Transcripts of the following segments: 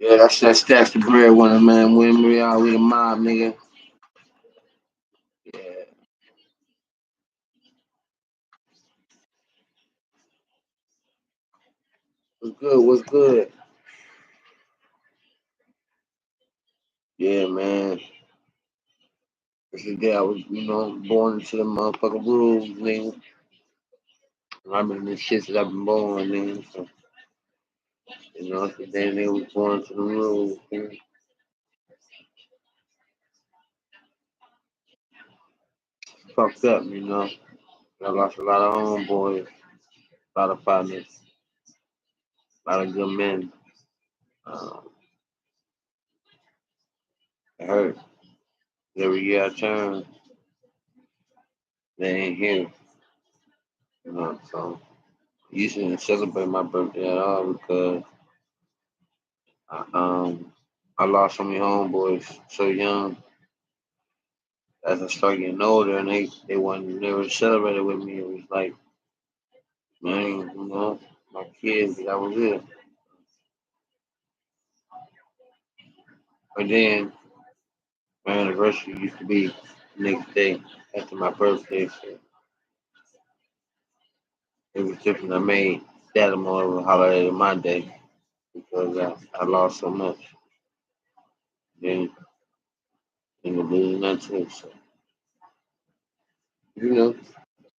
Yeah, that's the breadwinner, man. We the mob, nigga. Yeah, what's good? What's good? Yeah, man. This is the day I was, born into the motherfucking rules, nigga. I've been in this shit since I've been born, nigga. So, it's the day they was born into the rules, nigga. Fucked up, I lost a lot of homeboys, a lot of partners, a lot of good men. Um, it hurt. Every year I turn, they ain't here, so I used to celebrate my birthday at all because I, um, I lost so many homeboys so young. As I started getting older, and they wasn't never celebrated with me. It was like, man, my kids, that was it. But then my anniversary used to be the next day after my birthday, so it was different. I made that a more of a holiday than my day because I lost so much. Then didn't lose nothing to it. So it's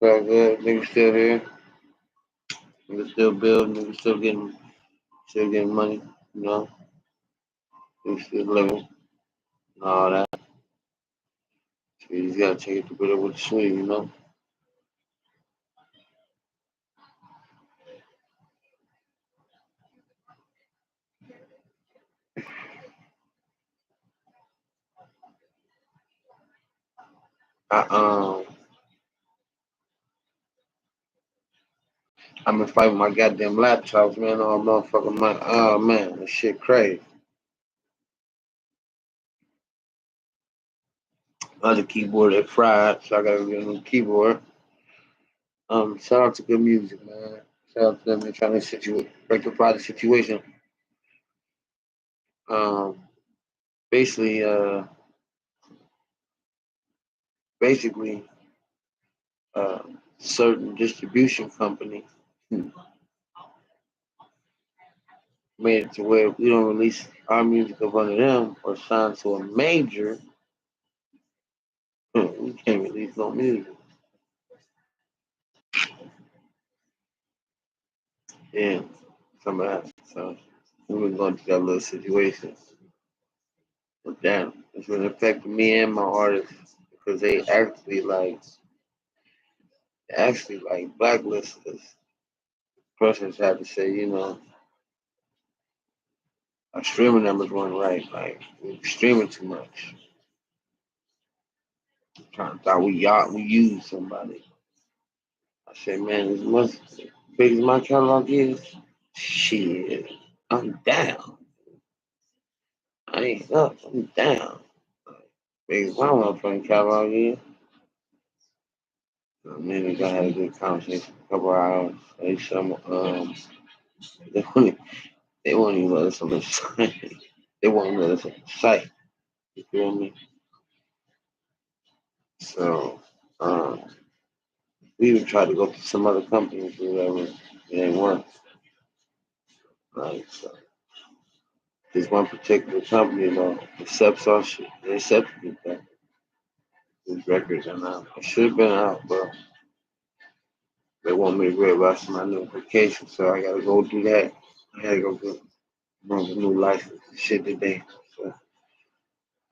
all good. Niggas still here. Niggas still building. Niggas still getting money. You know, niggas still living and all that. So you just gotta take it to bitter with the sweet. I I'm gonna fight with my goddamn laptops, man. Oh motherfucker, oh man, this shit crazy. Other keyboard that fried, so I gotta get a new keyboard. Shout out to good music, man. Shout out to them and trying to rectify the situation. Um, basically, basically, uh, certain distribution company made it to where if we don't release our music up under them or sign to a major, we can't release no music. Yeah, some of that. So we were going through that little situation. But damn, it's been affecting me and my artists because they actually like blacklisted us. Persons had to say, our streaming numbers weren't right. Like we were streaming too much. Trying to thought we used somebody. I said, man, as much big as my catalog is, shit, I'm down. I ain't up, I'm down. Big as my motherfucking catalog is. Me and the guy had a good conversation for a couple of hours. They wouldn't, they won't even let us on the site. They won't let us on the site. You feel me? So, um, we even tried to go to some other companies or whatever. It ain't work. Right? So, this one particular company, accepts our shit. They accepted it that these records are out. It should have been out, but they want me to go about some my notification, so I gotta go do that. I had to go get a new license and shit today. So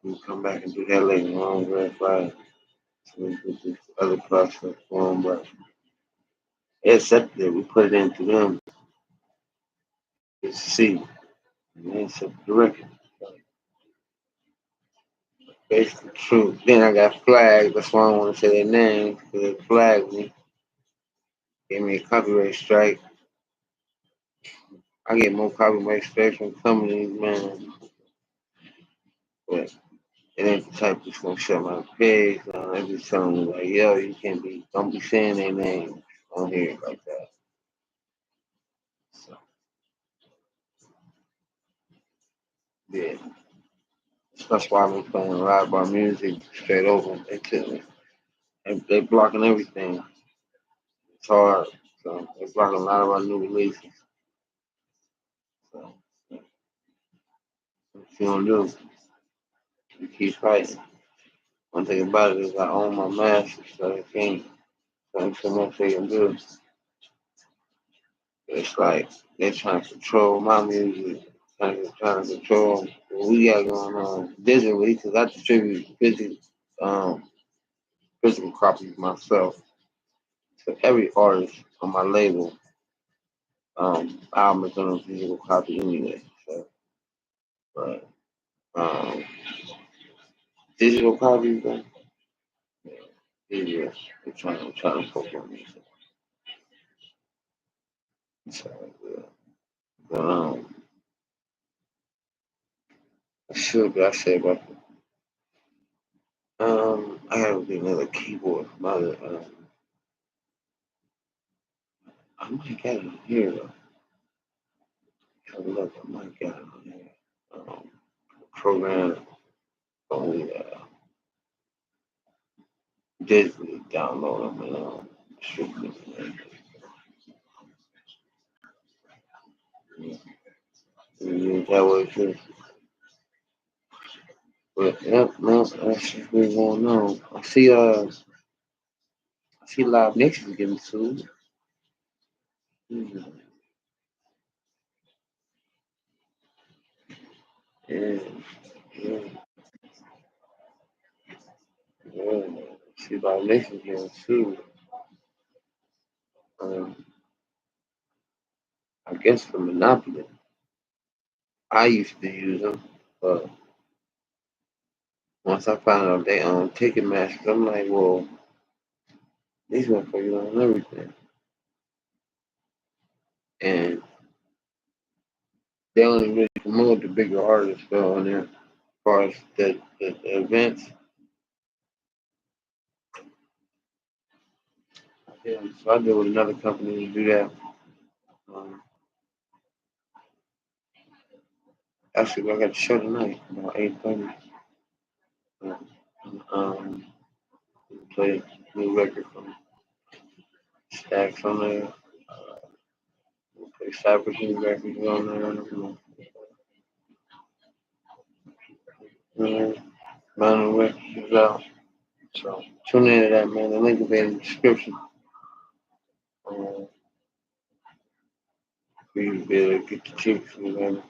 we'll come back and do that later on, verify. So we put this other process for them, but they accepted it. We put it into them to see. And they accepted the record. So basically true. Then I got flagged. That's why I don't want to say their names because they flagged me. Gave me a copyright strike. I get more copyright strikes from companies, man. But it ain't the type that's gonna shut my page down. They just telling me like, yo, don't be saying their names on here like that. So Yeah. That's why I've been playing a lot of our music straight over. They blocking everything. It's hard. So they blocking a lot of our new releases. So what you gonna do? You keep fighting. One thing about it is I own my masters, so I can't. There's so much they can do. It's like they're trying to control my music, trying to control what we got going on digitally, because I distribute um, physical copies myself to every artist on my label. Album is on a physical copy anyway. So, but digital copies, though, yeah, they're trying to focus on me. So, yeah. But I should, but I say about I gotta get another keyboard. I might get it here though. Have a look, I might get it on here. Um, program only digitally download them and strictly. Yeah, that way too. But yep, no, that's just what's going on. I see Live Nation getting sued. Mhm. Yeah, yeah, yeah. I see Live Nation getting sued. Um, I guess for monopoly. I used to use them, but once I found out they own Ticketmasters, I'm like, well, these motherfuckers own everything, and they only really promote the bigger artists though on there. As far as the events, yeah. So I deal with another company to do that. Um, Actually, I got the show tonight about 8:30. Um, play new record from Stacks on there. Play Cypress new records on there. Mountain Records is out. So tune into that, man. The link will be in the description for you to be able to get the cheeks and whatever.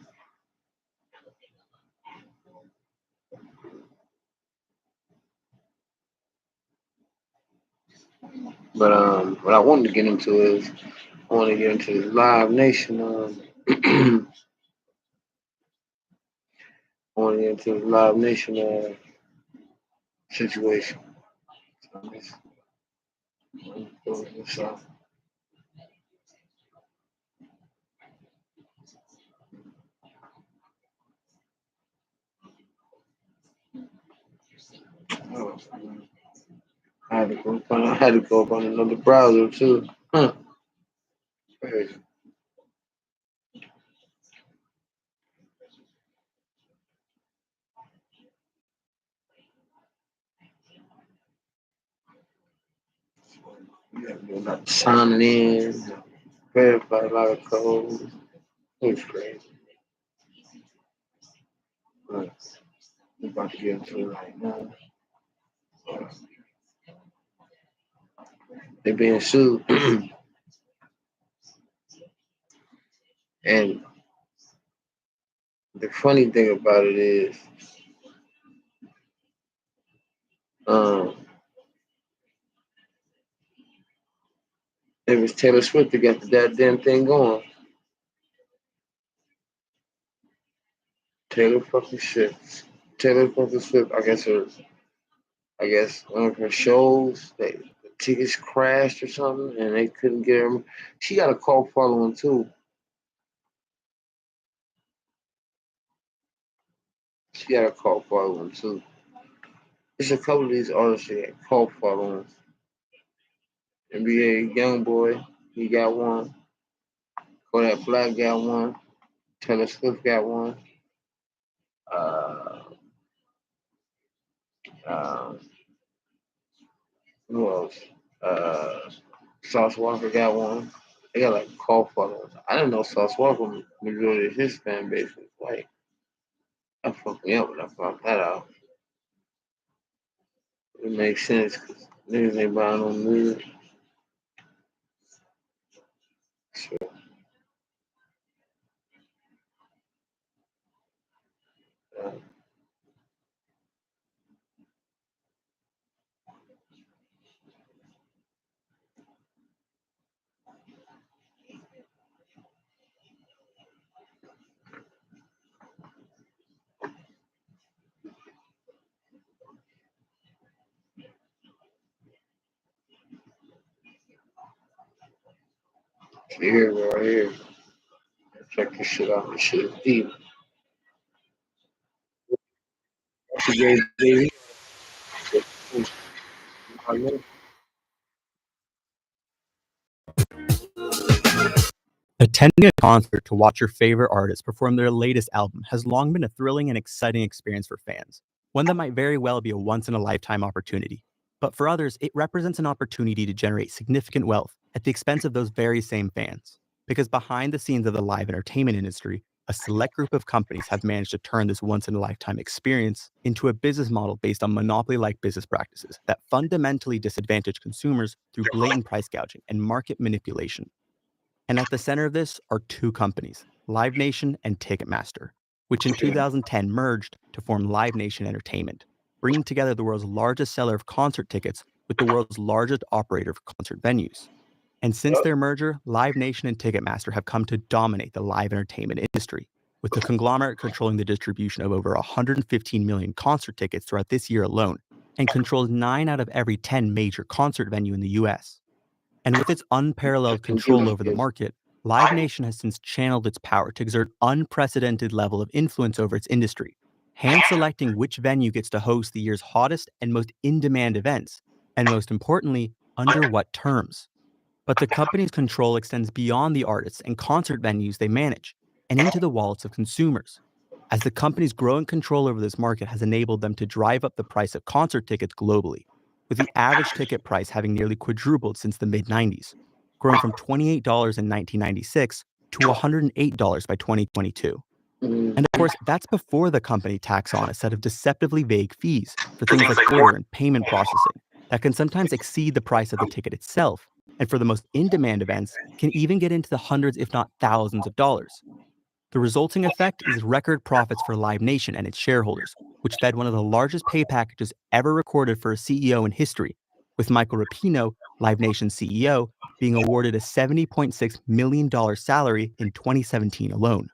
But what I wanted to get into is I want to get into this Live Nation. I want to get into this Live Nation situation. So, so, oh, I had to go up on another browser too. Huh. Crazy. You have to do a lot of signing in, verify a lot of codes. It's crazy. But I'm about to get into it right now. They're being sued. And the funny thing about it is, um, it was Taylor Swift that got that damn thing going. Taylor fucking Swift. Taylor fucking Swift. I guess one of her shows, the tickets crashed or something, and they couldn't get her. She got a cult following too. She got a cult following too. There's a couple of these artists that got cult followings. NBA YoungBoy, he got one. Kodak Black got one. Taylor Swift got one. Um, who else? Sauce Walker got one. They got like cult followers. I didn't know Sauce Walker majority of his fan base was white. That fucked me up when I found that out. It makes sense because niggas ain't buying no music. So, uh, here, right here. Check this shit out. This shit is deep. Attending a concert to watch your favorite artist perform their latest album has long been a thrilling and exciting experience for fans, one that might very well be a once-in-a-lifetime opportunity. But for others, it represents an opportunity to generate significant wealth at the expense of those very same fans. Because behind the scenes of the live entertainment industry, a select group of companies have managed to turn this once-in-a-lifetime experience into a business model based on monopoly-like business practices that fundamentally disadvantage consumers through blatant price gouging and market manipulation. And at the center of this are two companies, Live Nation and Ticketmaster, which in 2010 merged to form Live Nation Entertainment, bringing together the world's largest seller of concert tickets with the world's largest operator of concert venues. And since their merger, Live Nation and Ticketmaster have come to dominate the live entertainment industry, with the conglomerate controlling the distribution of over 115 million concert tickets throughout this year alone, and controls 9 out of every 10 major concert venues in the US. And with its unparalleled control over the market, Live Nation has since channeled its power to exert unprecedented level of influence over its industry, hand-selecting which venue gets to host the year's hottest and most in-demand events, and most importantly, under what terms. But the company's control extends beyond the artists and concert venues they manage, and into the wallets of consumers, as the company's growing control over this market has enabled them to drive up the price of concert tickets globally, with the average ticket price having nearly quadrupled since the mid-90s, growing from $28 in 1996 to $108 by 2022. And of course, that's before the company tacks on a set of deceptively vague fees for things like order and payment processing that can sometimes exceed the price of the ticket itself, and for the most in-demand events, can even get into the hundreds if not thousands of dollars. The resulting effect is record profits for Live Nation and its shareholders, which fed one of the largest pay packages ever recorded for a CEO in history, with Michael Rapino, Live Nation's CEO, being awarded a $70.6 million salary in 2017 alone.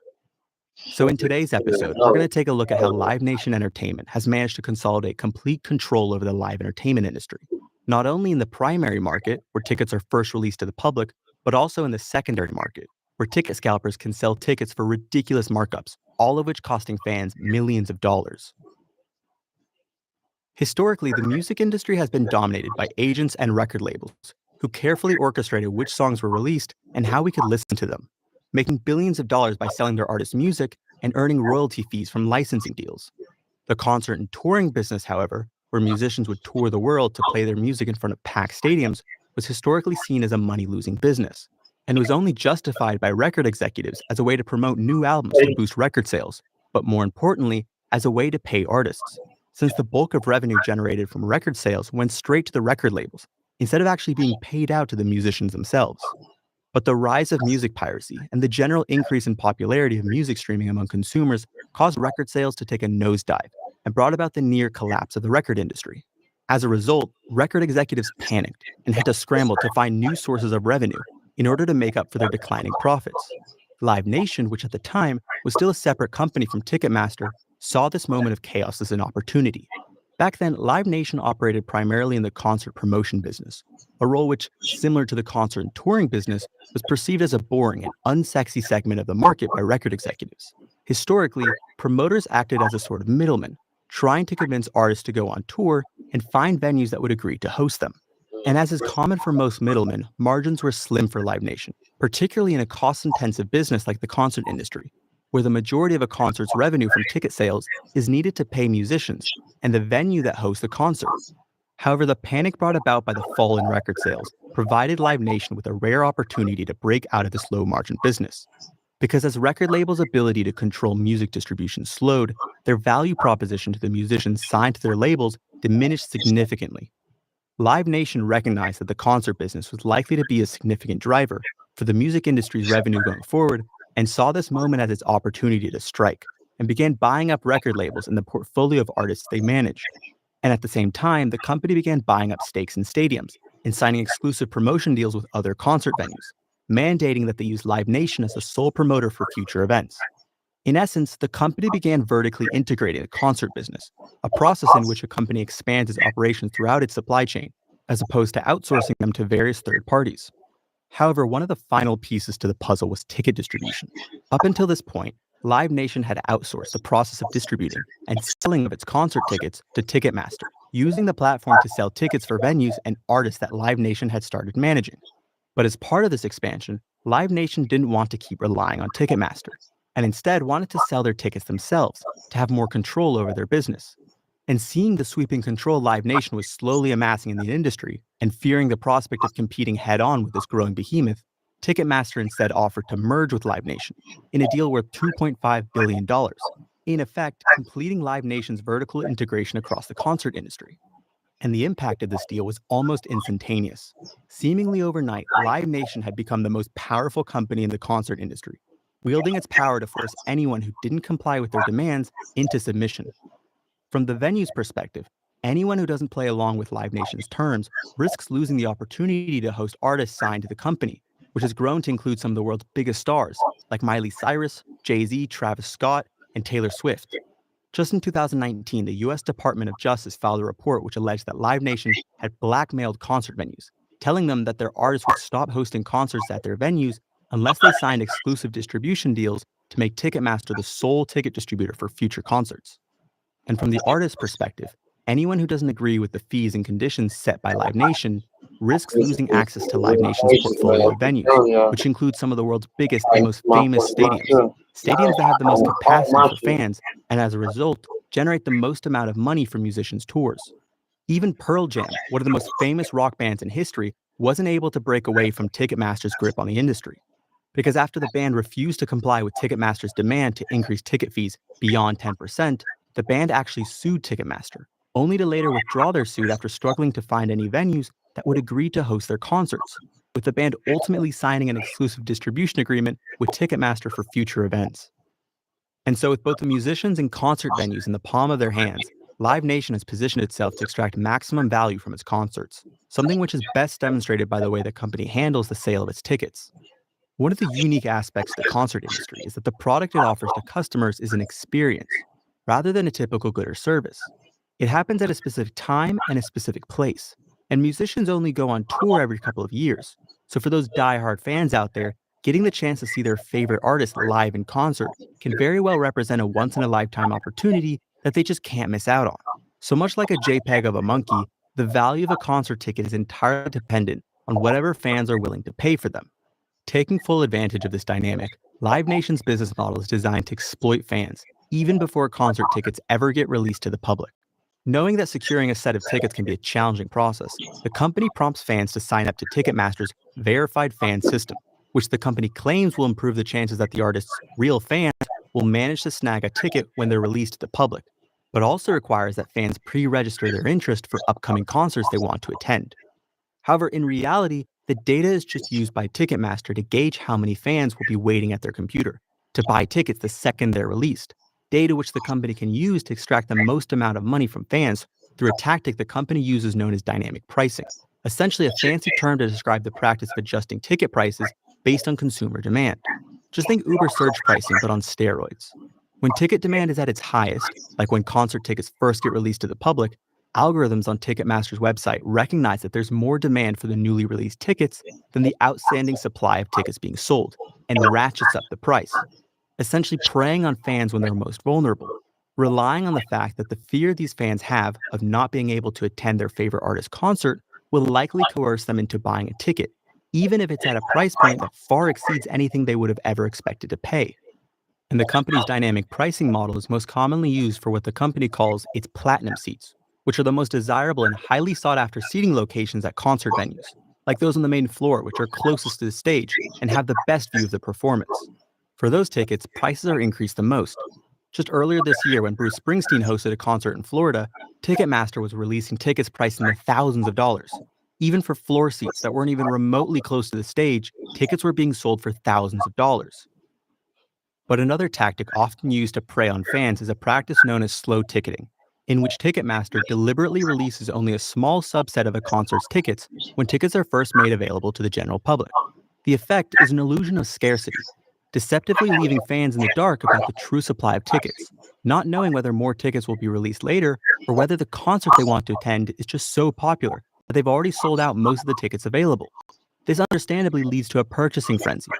So in today's episode, we're going to take a look at how Live Nation Entertainment has managed to consolidate complete control over the live entertainment industry, not only in the primary market, where tickets are first released to the public, but also in the secondary market, where ticket scalpers can sell tickets for ridiculous markups, all of which costing fans millions of dollars. Historically, the music industry has been dominated by agents and record labels, who carefully orchestrated which songs were released and how we could listen to them, making billions of dollars by selling their artists' music and earning royalty fees from licensing deals. The concert and touring business, however, where musicians would tour the world to play their music in front of packed stadiums, was historically seen as a money-losing business, and was only justified by record executives as a way to promote new albums to boost record sales, but more importantly, as a way to pay artists, since the bulk of revenue generated from record sales went straight to the record labels, instead of actually being paid out to the musicians themselves. But the rise of music piracy and the general increase in popularity of music streaming among consumers caused record sales to take a nosedive and brought about the near collapse of the record industry. As a result, record executives panicked and had to scramble to find new sources of revenue in order to make up for their declining profits. Live Nation, which at the time was still a separate company from Ticketmaster, saw this moment of chaos as an opportunity. Back then, Live Nation operated primarily in the concert promotion business, a role which, similar to the concert and touring business, was perceived as a boring and unsexy segment of the market by record executives. Historically, promoters acted as a sort of middleman, trying to convince artists to go on tour and find venues that would agree to host them. And as is common for most middlemen, margins were slim for Live Nation, particularly in a cost-intensive business like the concert industry, where the majority of a concert's revenue from ticket sales is needed to pay musicians and the venue that hosts the concert. However, the panic brought about by the fall in record sales provided Live Nation with a rare opportunity to break out of this low-margin business. Because as record labels' ability to control music distribution slowed, their value proposition to the musicians signed to their labels diminished significantly. Live Nation recognized that the concert business was likely to be a significant driver for the music industry's revenue going forward and saw this moment as its opportunity to strike and began buying up record labels in the portfolio of artists they managed. And at the same time, the company began buying up stakes in stadiums and signing exclusive promotion deals with other concert venues, mandating that they use Live Nation as the sole promoter for future events. In essence, the company began vertically integrating the concert business, a process in which a company expands its operations throughout its supply chain, as opposed to outsourcing them to various third parties. However, one of the final pieces to the puzzle was ticket distribution. Up until this point, Live Nation had outsourced the process of distributing and selling of its concert tickets to Ticketmaster, using the platform to sell tickets for venues and artists that Live Nation had started managing. But as part of this expansion, Live Nation didn't want to keep relying on Ticketmaster, and instead wanted to sell their tickets themselves to have more control over their business. And seeing the sweeping control Live Nation was slowly amassing in the industry, and fearing the prospect of competing head-on with this growing behemoth, Ticketmaster instead offered to merge with Live Nation in a deal worth $2.5 billion, in effect completing Live Nation's vertical integration across the concert industry. And the impact of this deal was almost instantaneous. Seemingly overnight, Live Nation had become the most powerful company in the concert industry, wielding its power to force anyone who didn't comply with their demands into submission. From the venue's perspective, anyone who doesn't play along with Live Nation's terms risks losing the opportunity to host artists signed to the company, which has grown to include some of the world's biggest stars, like Miley Cyrus, Jay-Z, Travis Scott, and Taylor Swift. Just in 2019, the U.S. Department of Justice filed a report which alleged that Live Nation had blackmailed concert venues, telling them that their artists would stop hosting concerts at their venues unless they signed exclusive distribution deals to make Ticketmaster the sole ticket distributor for future concerts. And from the artist's perspective, anyone who doesn't agree with the fees and conditions set by Live Nation risks losing access to Live Nation's portfolio of venues, which includes some of the world's biggest and most famous stadiums that have the most capacity for fans, and as a result, generate the most amount of money for musicians' tours. Even Pearl Jam, one of the most famous rock bands in history, wasn't able to break away from Ticketmaster's grip on the industry. Because after the band refused to comply with Ticketmaster's demand to increase ticket fees beyond 10%, the band actually sued Ticketmaster, only to later withdraw their suit after struggling to find any venues that would agree to host their concerts, with the band ultimately signing an exclusive distribution agreement with Ticketmaster for future events. And so with both the musicians and concert venues in the palm of their hands, Live Nation has positioned itself to extract maximum value from its concerts, something which is best demonstrated by the way the company handles the sale of its tickets. One of the unique aspects of the concert industry is that the product it offers to customers is an experience, rather than a typical good or service. It happens at a specific time and a specific place, and musicians only go on tour every couple of years. So for those die-hard fans out there, getting the chance to see their favorite artist live in concert can very well represent a once-in-a-lifetime opportunity that they just can't miss out on. So much like a JPEG of a monkey, the value of a concert ticket is entirely dependent on whatever fans are willing to pay for them. Taking full advantage of this dynamic, Live Nation's business model is designed to exploit fans, even before concert tickets ever get released to the public. Knowing that securing a set of tickets can be a challenging process, the company prompts fans to sign up to Ticketmaster's verified fan system, which the company claims will improve the chances that the artist's real fans will manage to snag a ticket when they're released to the public, but also requires that fans pre-register their interest for upcoming concerts they want to attend. However, in reality, the data is just used by Ticketmaster to gauge how many fans will be waiting at their computer to buy tickets the second they're released, data which the company can use to extract the most amount of money from fans through a tactic the company uses known as dynamic pricing, essentially a fancy term to describe the practice of adjusting ticket prices based on consumer demand. Just think Uber surge pricing, but on steroids. When ticket demand is at its highest, like when concert tickets first get released to the public, algorithms on Ticketmaster's website recognize that there's more demand for the newly released tickets than the outstanding supply of tickets being sold, and ratchets up the price, essentially preying on fans when they're most vulnerable, relying on the fact that the fear these fans have of not being able to attend their favorite artist's concert will likely coerce them into buying a ticket, even if it's at a price point that far exceeds anything they would have ever expected to pay. And the company's dynamic pricing model is most commonly used for what the company calls its platinum seats, which are the most desirable and highly sought after seating locations at concert venues, like those on the main floor, which are closest to the stage and have the best view of the performance. For those tickets, prices are increased the most. Just earlier this year, when Bruce Springsteen hosted a concert in Florida, Ticketmaster was releasing tickets priced in the thousands of dollars. Even for floor seats that weren't even remotely close to the stage, tickets were being sold for thousands of dollars. But another tactic often used to prey on fans is a practice known as slow ticketing, in which Ticketmaster deliberately releases only a small subset of a concert's tickets when tickets are first made available to the general public. The effect is an illusion of scarcity, deceptively leaving fans in the dark about the true supply of tickets, not knowing whether more tickets will be released later or whether the concert they want to attend is just so popular that they've already sold out most of the tickets available. This understandably leads to a purchasing frenzy,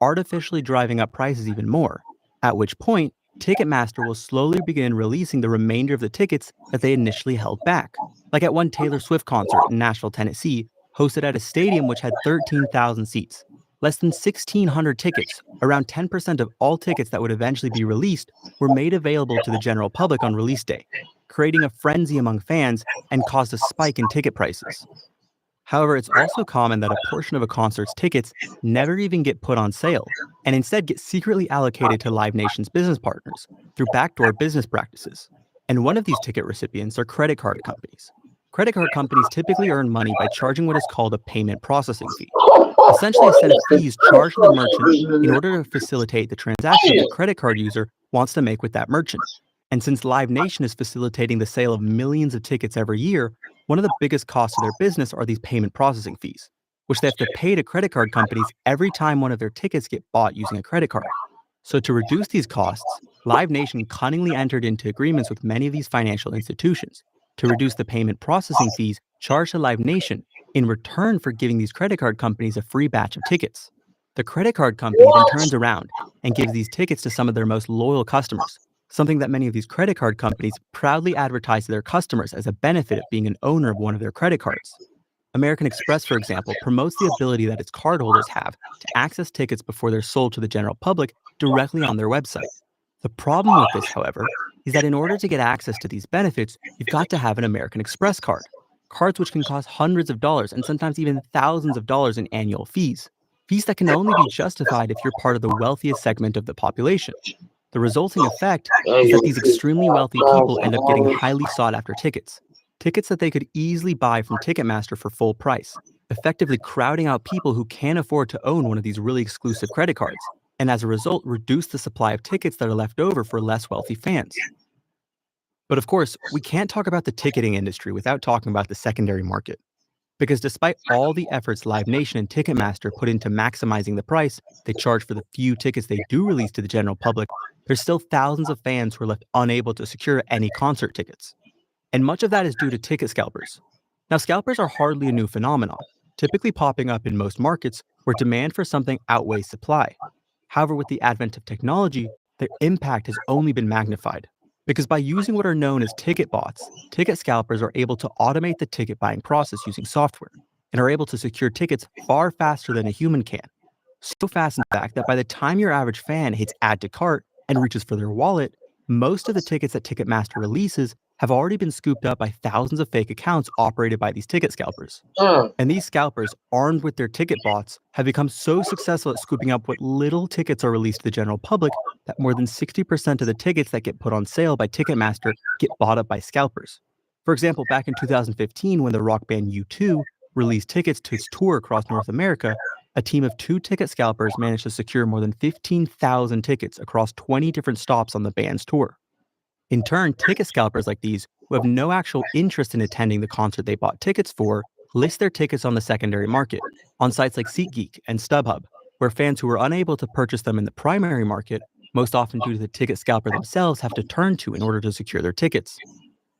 artificially driving up prices even more, at which point, Ticketmaster will slowly begin releasing the remainder of the tickets that they initially held back, like at one Taylor Swift concert in Nashville, Tennessee, hosted at a stadium which had 13,000 seats. Less than 1,600 tickets, around 10% of all tickets that would eventually be released, were made available to the general public on release day, creating a frenzy among fans and caused a spike in ticket prices. However, it's also common that a portion of a concert's tickets never even get put on sale, and instead get secretly allocated to Live Nation's business partners through backdoor business practices. And one of these ticket recipients are credit card companies. Credit card companies typically earn money by charging what is called a payment processing fee, essentially a set of fees charged to the merchant in order to facilitate the transaction the credit card user wants to make with that merchant. And since Live Nation is facilitating the sale of millions of tickets every year, one of the biggest costs of their business are these payment processing fees, which they have to pay to credit card companies every time one of their tickets get bought using a credit card. So to reduce these costs, Live Nation cunningly entered into agreements with many of these financial institutions to reduce the payment processing fees charged to Live Nation in return for giving these credit card companies a free batch of tickets. The credit card company then turns around and gives these tickets to some of their most loyal customers, something that many of these credit card companies proudly advertise to their customers as a benefit of being an owner of one of their credit cards. American Express, for example, promotes the ability that its cardholders have to access tickets before they're sold to the general public directly on their website. The problem with this, however, is that in order to get access to these benefits, you've got to have an American Express card. Cards which can cost hundreds of dollars and sometimes even thousands of dollars in annual fees. Fees that can only be justified if you're part of the wealthiest segment of the population. The resulting effect is that these extremely wealthy people end up getting highly sought after tickets. Tickets that they could easily buy from Ticketmaster for full price, effectively crowding out people who can't afford to own one of these really exclusive credit cards, and as a result, reduce the supply of tickets that are left over for less wealthy fans. But of course, we can't talk about the ticketing industry without talking about the secondary market. Because despite all the efforts Live Nation and Ticketmaster put into maximizing the price they charge for the few tickets they do release to the general public, there's still thousands of fans who are left unable to secure any concert tickets. And much of that is due to ticket scalpers. Now, scalpers are hardly a new phenomenon, typically popping up in most markets where demand for something outweighs supply. However, with the advent of technology, their impact has only been magnified. Because by using what are known as ticket bots, ticket scalpers are able to automate the ticket buying process using software and are able to secure tickets far faster than a human can. So fast, in fact, that by the time your average fan hits add to cart and reaches for their wallet, most of the tickets that Ticketmaster releases have already been scooped up by thousands of fake accounts operated by these ticket scalpers. And these scalpers, armed with their ticket bots, have become so successful at scooping up what little tickets are released to the general public that more than 60% of the tickets that get put on sale by Ticketmaster get bought up by scalpers. For example, back in 2015, when the rock band U2 released tickets to its tour across North America, a team of 2 ticket scalpers managed to secure more than 15,000 tickets across 20 different stops on the band's tour. In turn, ticket scalpers like these, who have no actual interest in attending the concert they bought tickets for, list their tickets on the secondary market, on sites like SeatGeek and StubHub, where fans who were unable to purchase them in the primary market, most often due to the ticket scalper themselves, have to turn to in order to secure their tickets.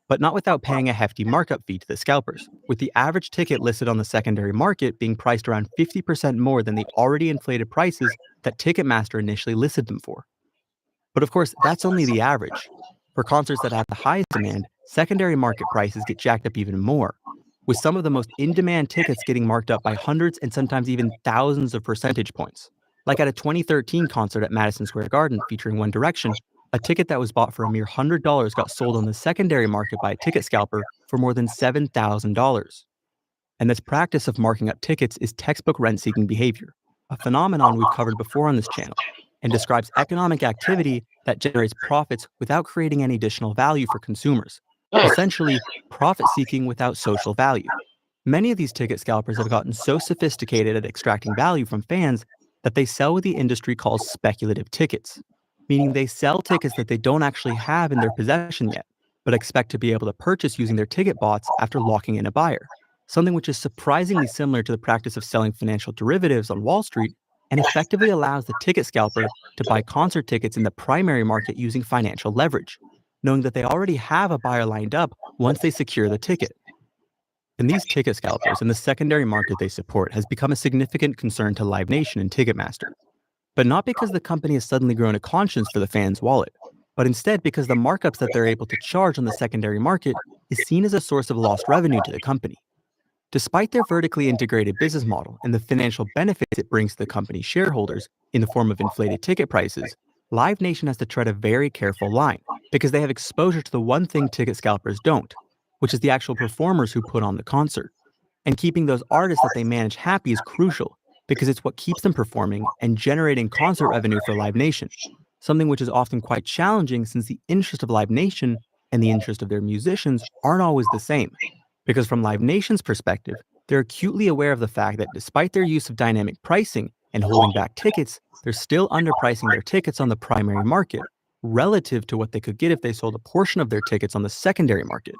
But not without paying a hefty markup fee to the scalpers, with the average ticket listed on the secondary market being priced around 50% more than the already inflated prices that Ticketmaster initially listed them for. But of course, that's only the average. For concerts that have the highest demand, secondary market prices get jacked up even more, with some of the most in-demand tickets getting marked up by hundreds and sometimes even thousands of percentage points. Like at a 2013 concert at Madison Square Garden featuring One Direction, a ticket that was bought for a mere $100 got sold on the secondary market by a ticket scalper for more than $7,000. And this practice of marking up tickets is textbook rent-seeking behavior, a phenomenon we've covered before on this channel, and describes economic activity that generates profits without creating any additional value for consumers. Essentially, profit seeking without social value. Many of these ticket scalpers have gotten so sophisticated at extracting value from fans that they sell what the industry calls speculative tickets, meaning they sell tickets that they don't actually have in their possession yet, but expect to be able to purchase using their ticket bots after locking in a buyer, something which is surprisingly similar to the practice of selling financial derivatives on Wall Street and effectively allows the ticket scalper to buy concert tickets in the primary market using financial leverage, knowing that they already have a buyer lined up once they secure the ticket. And these ticket scalpers and the secondary market they support has become a significant concern to Live Nation and Ticketmaster. But not because the company has suddenly grown a conscience for the fans' wallet, but instead because the markups that they're able to charge on the secondary market is seen as a source of lost revenue to the company. Despite their vertically integrated business model and the financial benefits it brings to the company's shareholders in the form of inflated ticket prices, Live Nation has to tread a very careful line because they have exposure to the one thing ticket scalpers don't, which is the actual performers who put on the concert. And keeping those artists that they manage happy is crucial because it's what keeps them performing and generating concert revenue for Live Nation, something which is often quite challenging since the interest of Live Nation and the interest of their musicians aren't always the same. Because from Live Nation's perspective, they're acutely aware of the fact that despite their use of dynamic pricing and holding back tickets, they're still underpricing their tickets on the primary market relative to what they could get if they sold a portion of their tickets on the secondary market.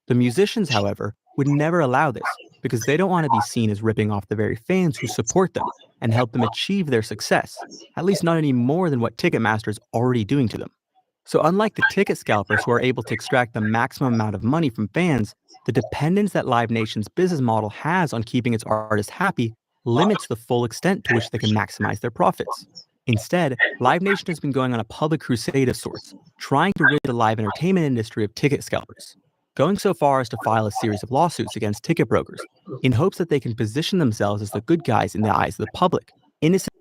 The musicians, however, would never allow this because they don't want to be seen as ripping off the very fans who support them and help them achieve their success, at least not any more than what Ticketmaster is already doing to them. So unlike the ticket scalpers who are able to extract the maximum amount of money from fans, the dependence that Live Nation's business model has on keeping its artists happy limits the full extent to which they can maximize their profits. Instead, Live Nation has been going on a public crusade of sorts, trying to rid the live entertainment industry of ticket scalpers, going so far as to file a series of lawsuits against ticket brokers in hopes that they can position themselves as the good guys in the eyes of the public, innocent.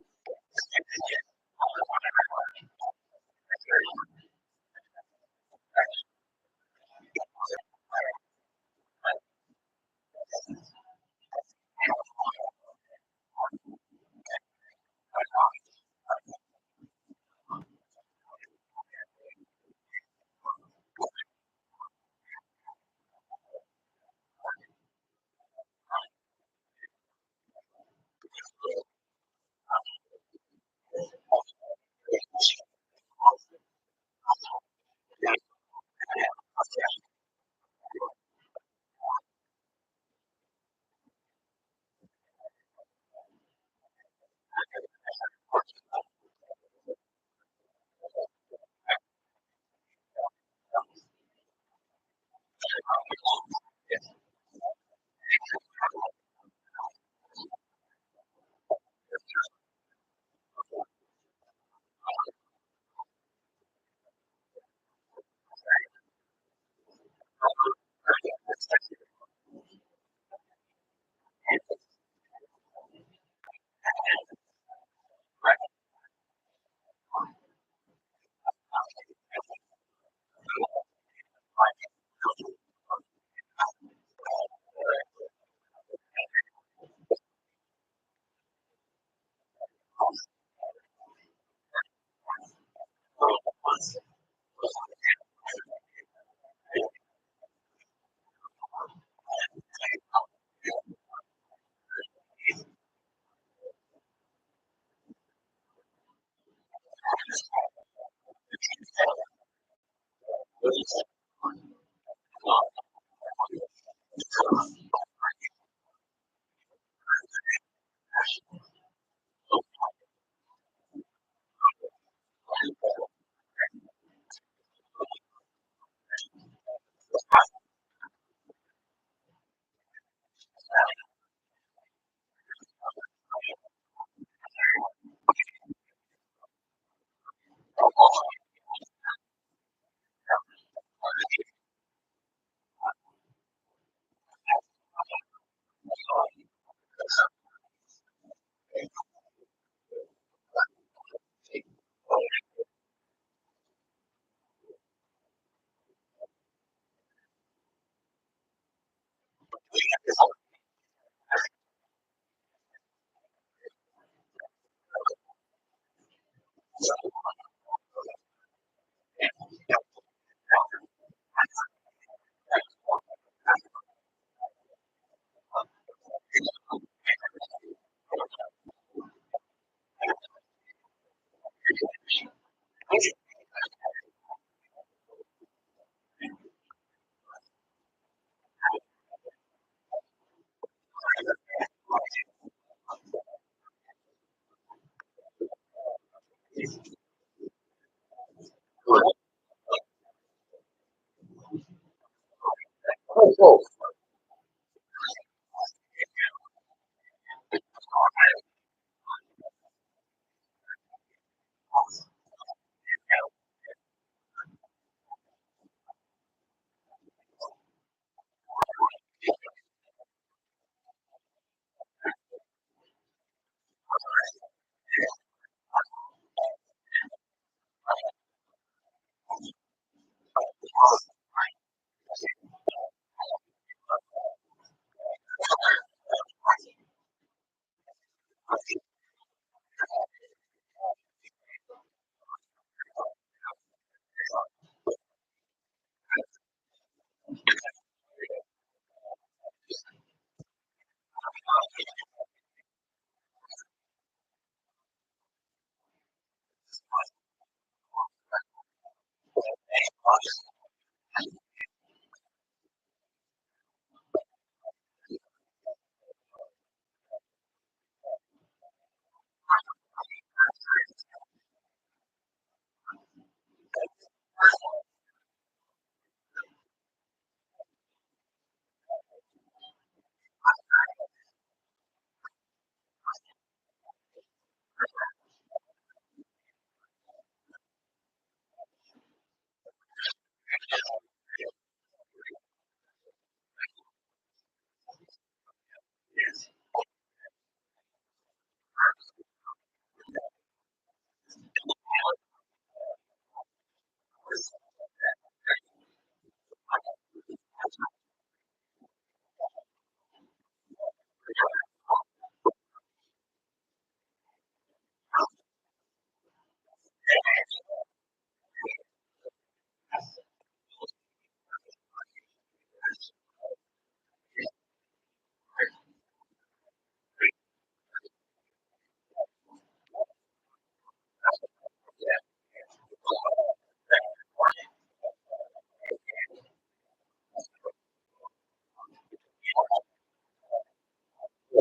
Oh,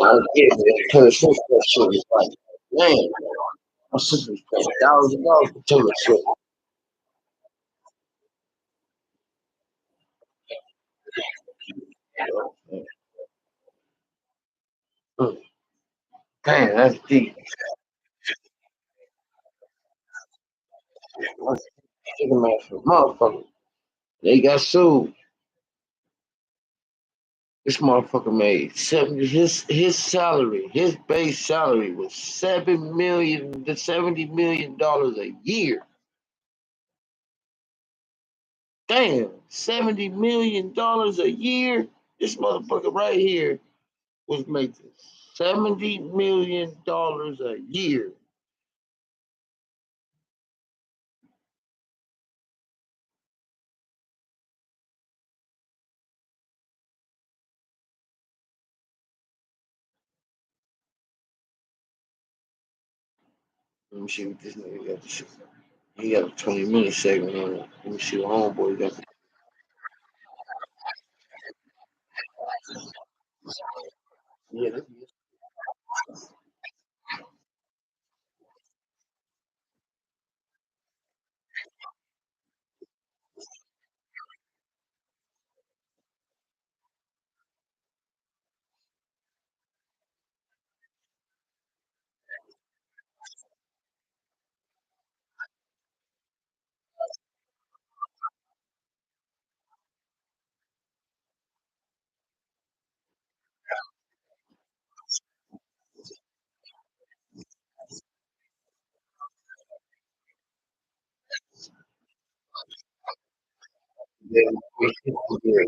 I get it. Taylor Swift, that shit is like, man, my sister's paying $1,000 for Taylor Swift. Mm. Damn, that's deep. That's chicken man for motherfucker. They got sued. This motherfucker made 70. His salary, his base salary was $70 million a year. Damn, $70 million a year. This motherfucker right here was making $70 million a year. Let me see what this nigga got to say. He got a 20-minute segment on it. Let me see what homeboy got. Yeah, this is. Yeah, yeah.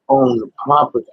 own the property.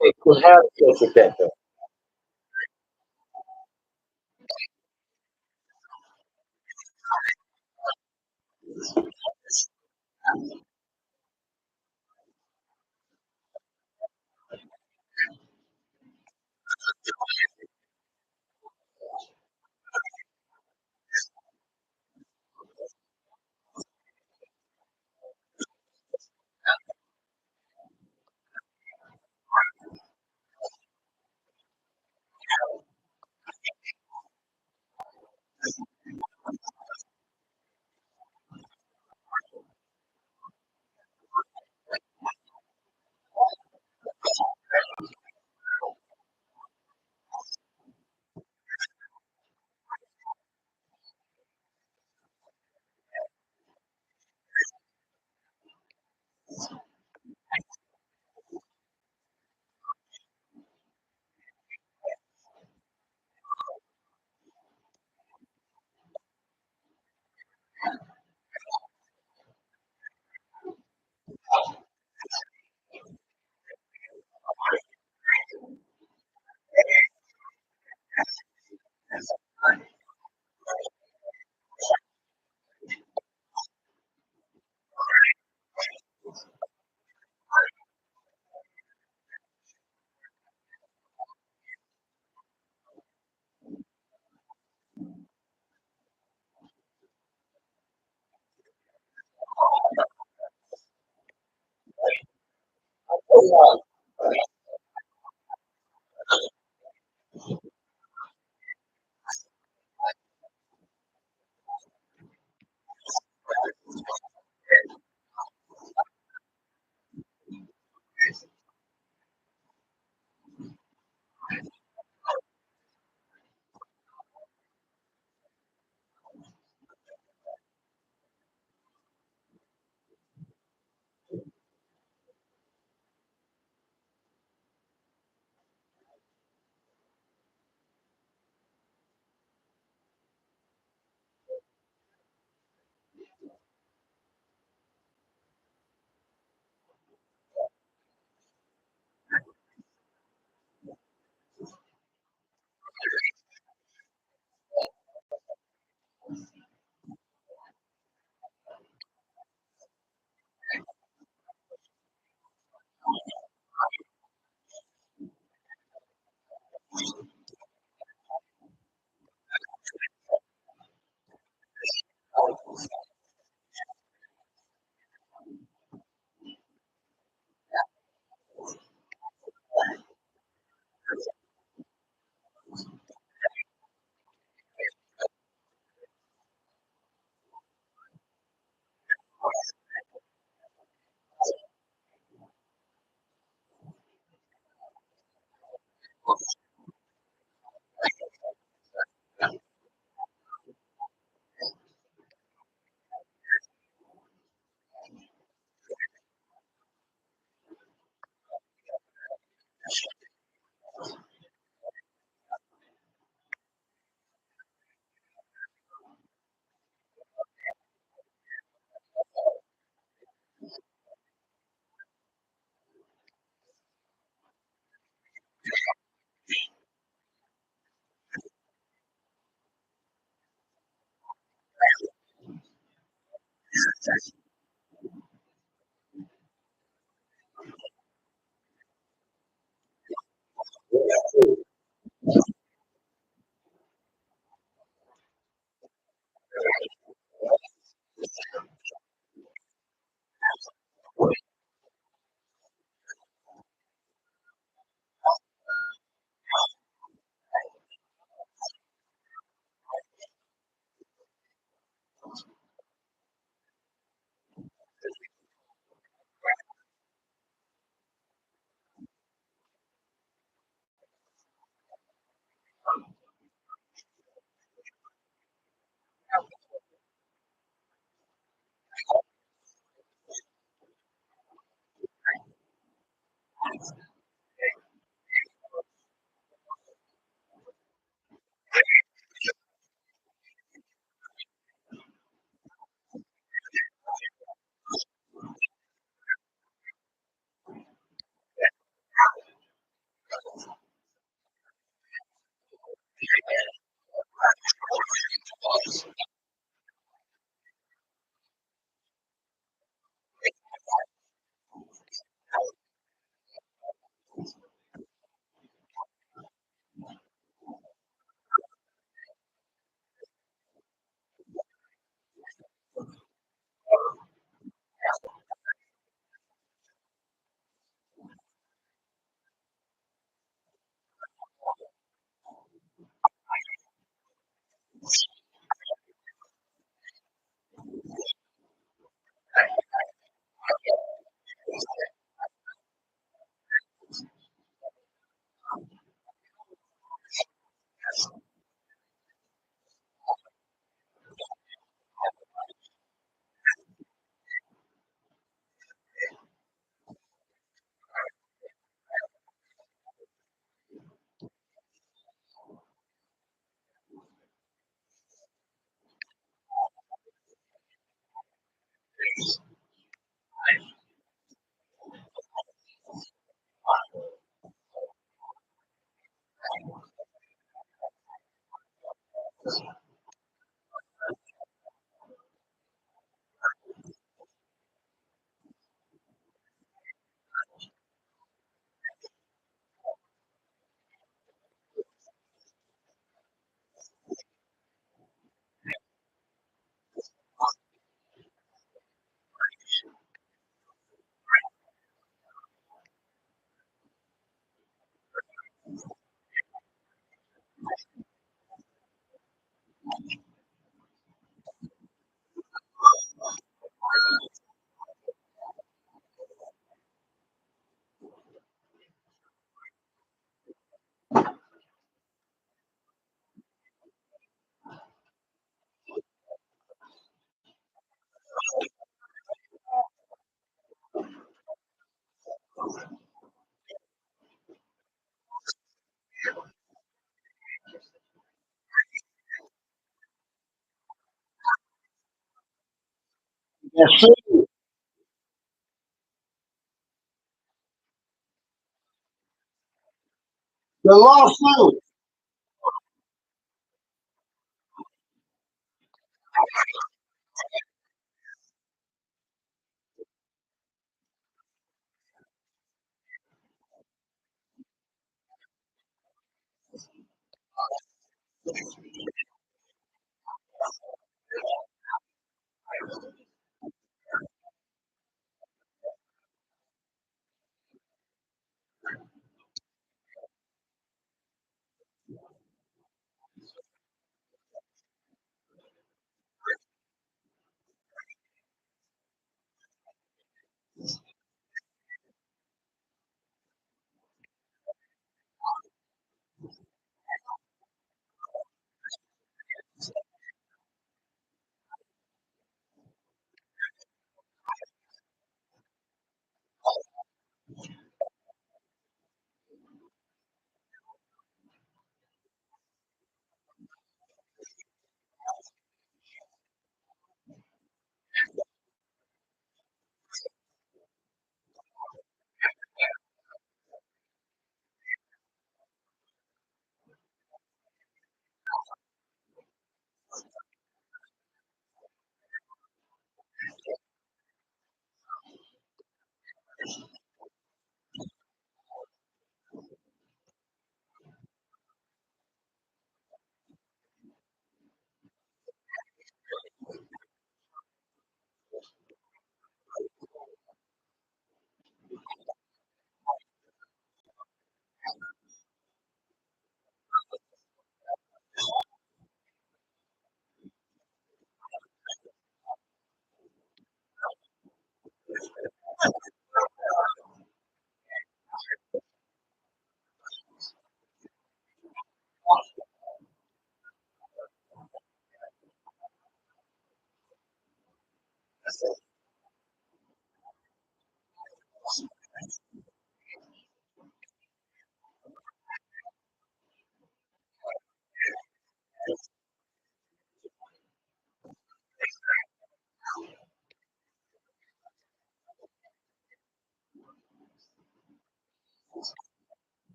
It could have such a that though. Yes, sir. The lawsuit.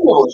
One.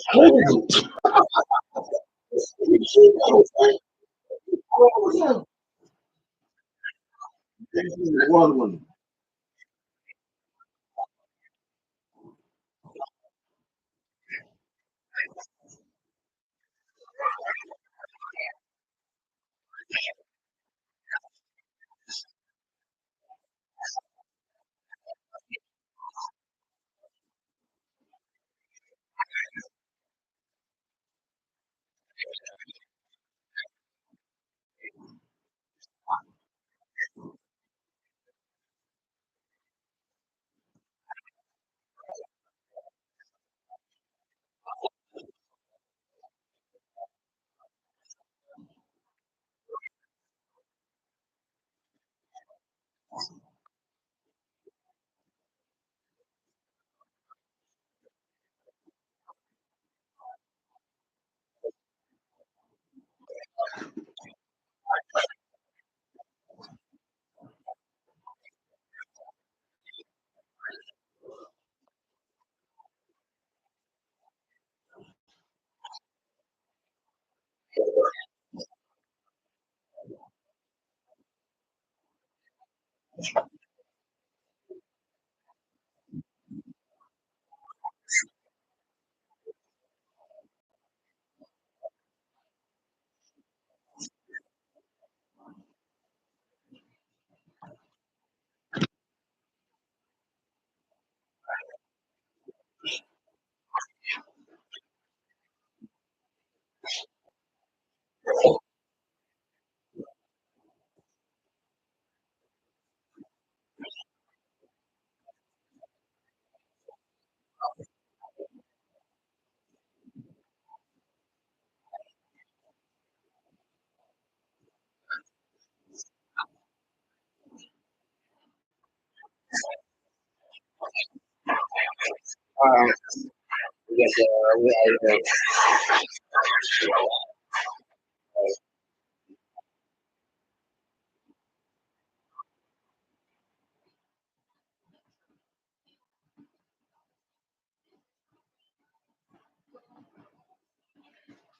We got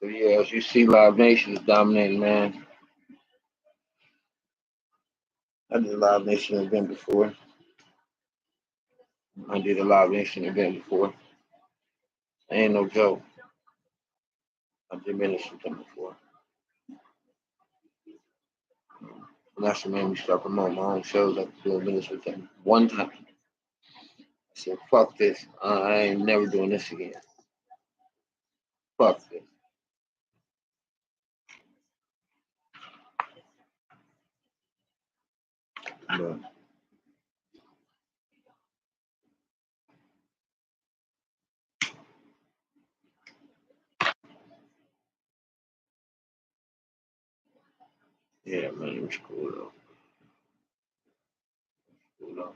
So yeah, as you see, Live Nation is dominating, man. I did a Live Nation event before. I did a Live Nation event before. Ain't no joke. I did ministry with them before. And that's what made me start promoting my own shows. I could do a ministry with them one time. I said, fuck this. I ain't never doing this again. Fuck this. But yeah, man, it was cool though. Cool though.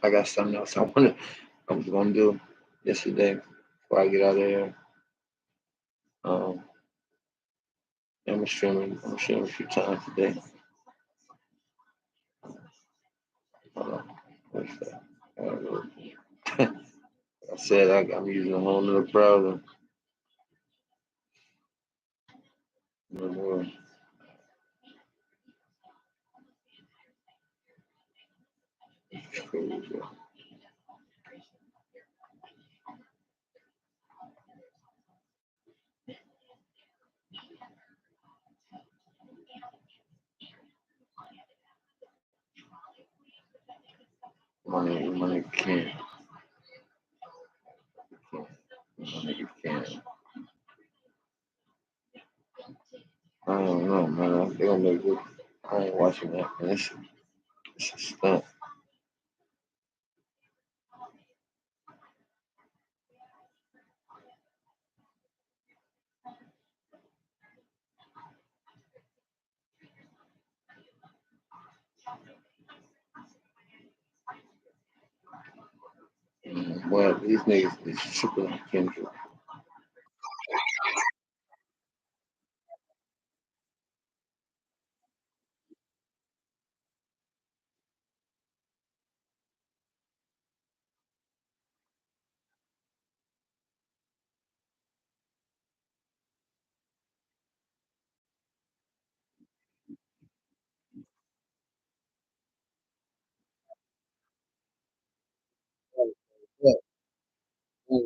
I got something else I was gonna do yesterday before I get out of here. Um, I'm streaming a few times today. What's that? I said I'm using a whole nother browser. No more. It's cool, bro. Money can't. Money can't. I don't know, man. They gonna make it. I ain't watching that, man. It's a stunt. Well, these niggas is tripping on Kendrick. So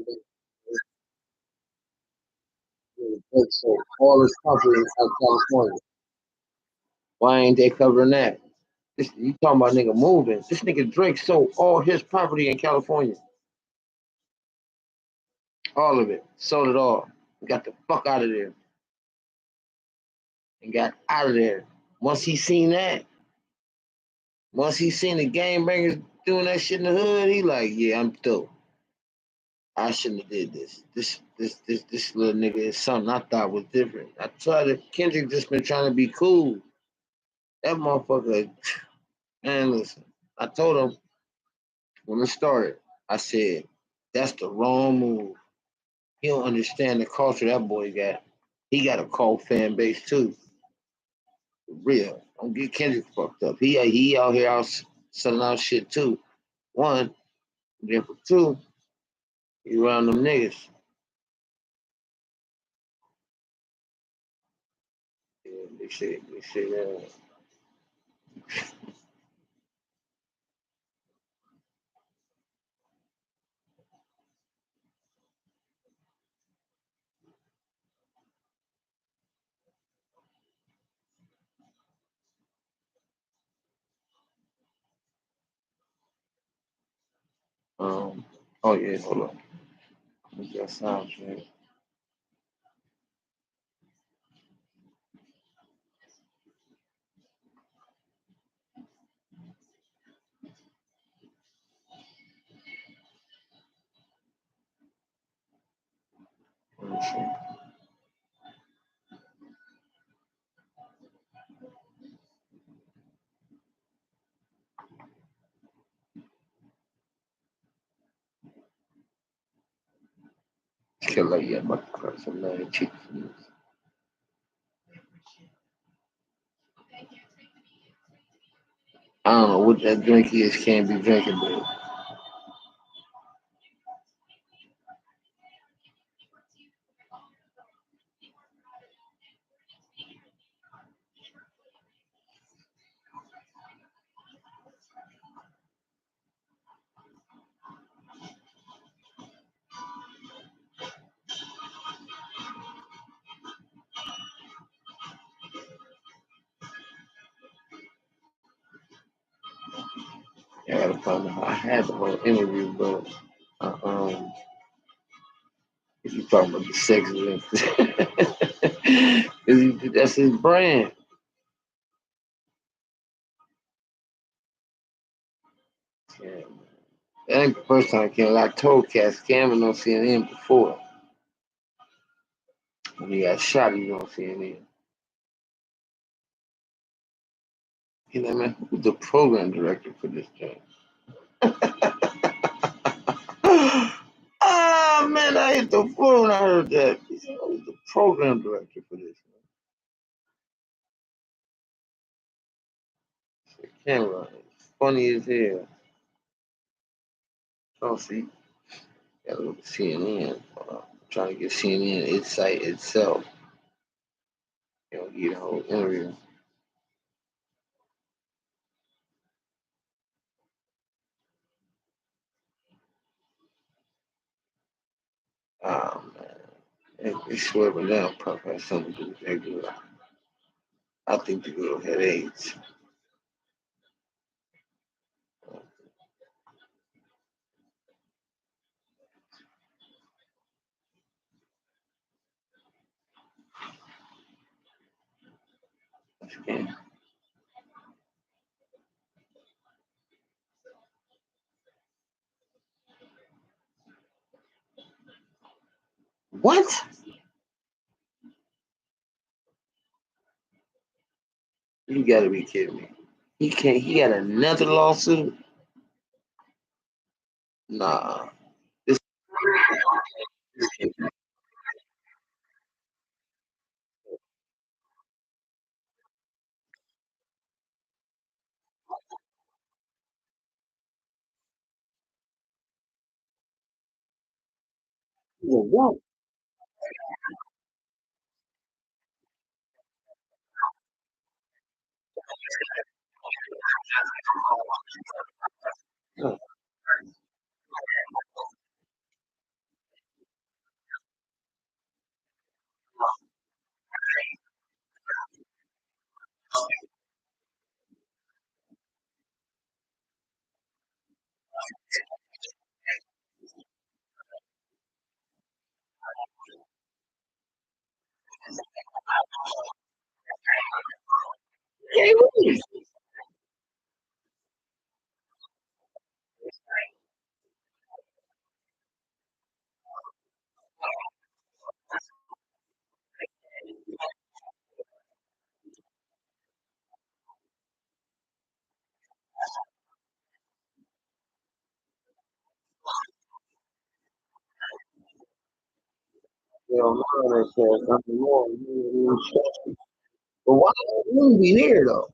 all this property in California. Why ain't they covering that? This, you talking about nigga moving? This nigga Drake sold all his property in California, all of it, sold it all, got the fuck out of there, and got out of there. Once he seen that, once he seen the game bangers doing that shit in the hood, he like, yeah, I'm through. I shouldn't have did this. This little nigga is something I thought was different. I tried to Kendrick just been trying to be cool. That motherfucker, man, listen. I told him when it started, I said, that's the wrong move. He don't understand the culture that boy got. He got a cold fan base too. For real. Don't get Kendrick fucked up. He out here out selling out shit too. One, then for two, he around them niggas. Yeah, they say that. Oh yeah, hold on. What's that sound, man? Let me see. Killer, yeah, my cross some man cheap. I don't know what that drink is. Can't be drinking, but I gotta find out. I had the whole interview, but um, if you talking about the sex, that's his brand. Yeah. That ain't the first time Cam. I told Cass Cameron on CNN before. When he got shot, he was on CNN. You know, man, who's the program director for this joint? Ah, man, I hit the floor when I heard that. He said, I was the program director for this. Cameron, it's funny as hell. Oh, see, gotta look at CNN. Trying to get CNN its site itself. You know, get a whole interview. Man. They swear but now probably has something to do with that girl. I think the girl had AIDS. Yeah. What? You gotta be kidding me. He can't. He got another lawsuit. Nah. This. What? Hell no, they said nothing more. But why wouldn't be there though?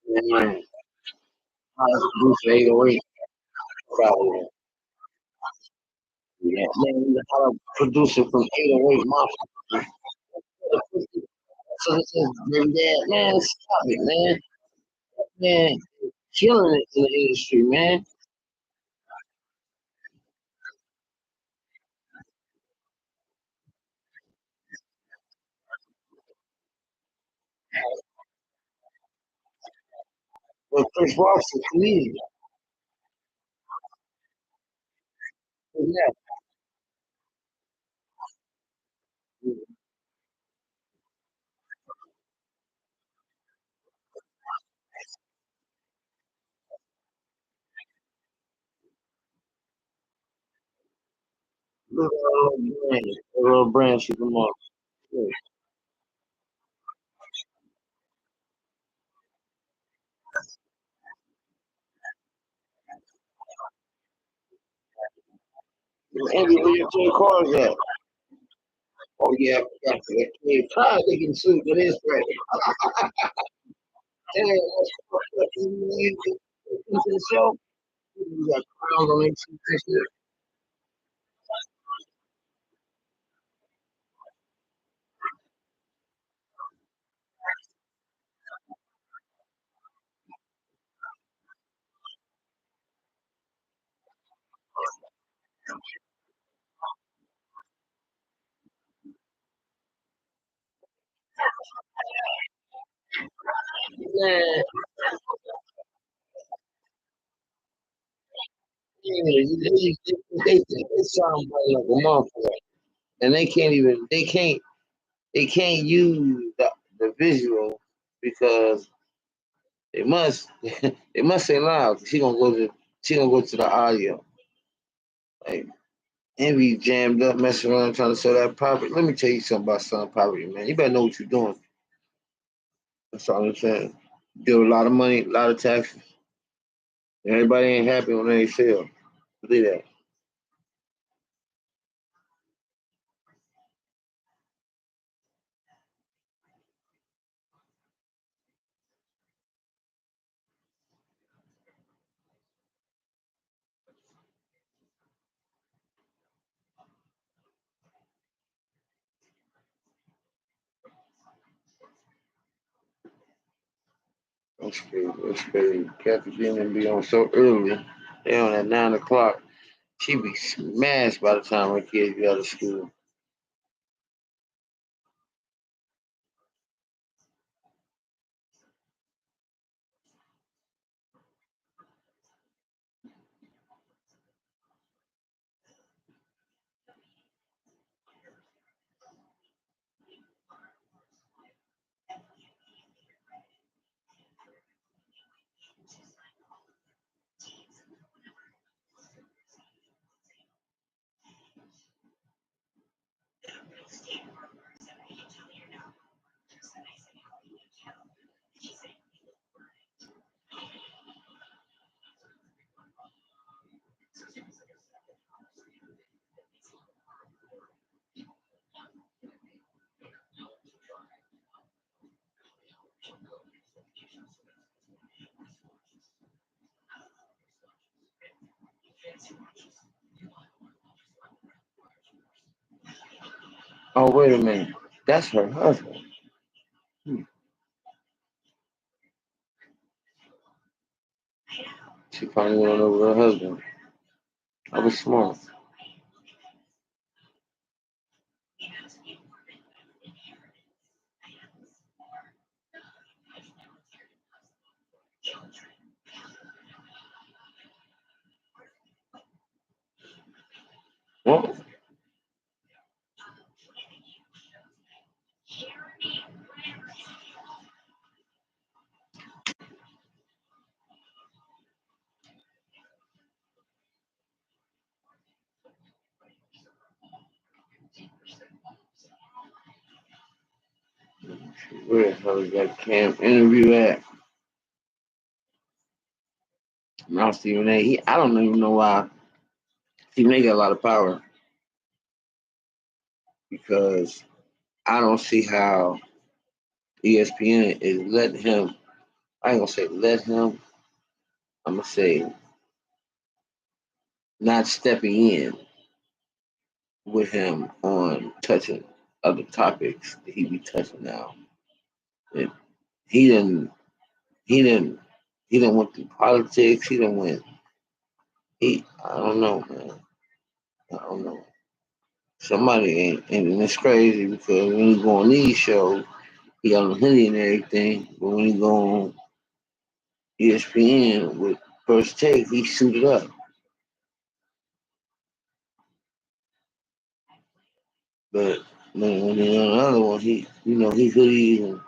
Man, how to produce 808 probably. Yeah, man, how to produce it from 808 Mafia. So this is baby dad, man, stop it, man. Man, killing it in the industry, man. But Chris Rock's a comedian. Yeah. Little brand, supermarket. Yeah. Andy, where your two cars at? Oh yeah, I forgot that. Yeah, probably they can sue for this right. Damn, what's the show? You got crowns on their teeth. Man, yeah, they sound like a motherfucker, and they can't use the visual because they must they must say loud. She gonna go to the audio. Like Envy jammed up, messing around trying to sell that property. Let me tell you something about selling property, man. You better know what you're doing. That's all I'm saying. Deal a lot of money, a lot of taxes. Everybody ain't happy when they sell. Believe that. That's crazy. That's crazy. Kathy being and be on so early. They on at 9 o'clock. She be smashed by the time her kids get out of school. Oh, wait a minute. That's her husband. She finally went over her husband. I was smart. Well, where the hell is that Cam interview at? Now Stephen A. I don't even know why he may get a lot of power because I don't see how ESPN is letting him. I ain't gonna say let him. I'm gonna say not stepping in with him on touching other topics that he be touching now. And he didn't. He didn't. He didn't went through politics. He didn't went. I don't know, man. I don't know. Somebody ain't, and it's crazy because when you go on these shows, he got on hoodie and everything, but when you go on ESPN with First Take, he suited up. But when he's on the other one, he hoodies and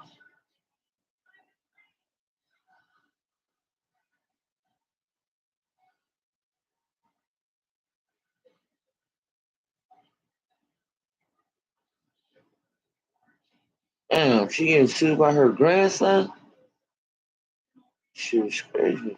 damn, she getting sued by her grandson. She was crazy.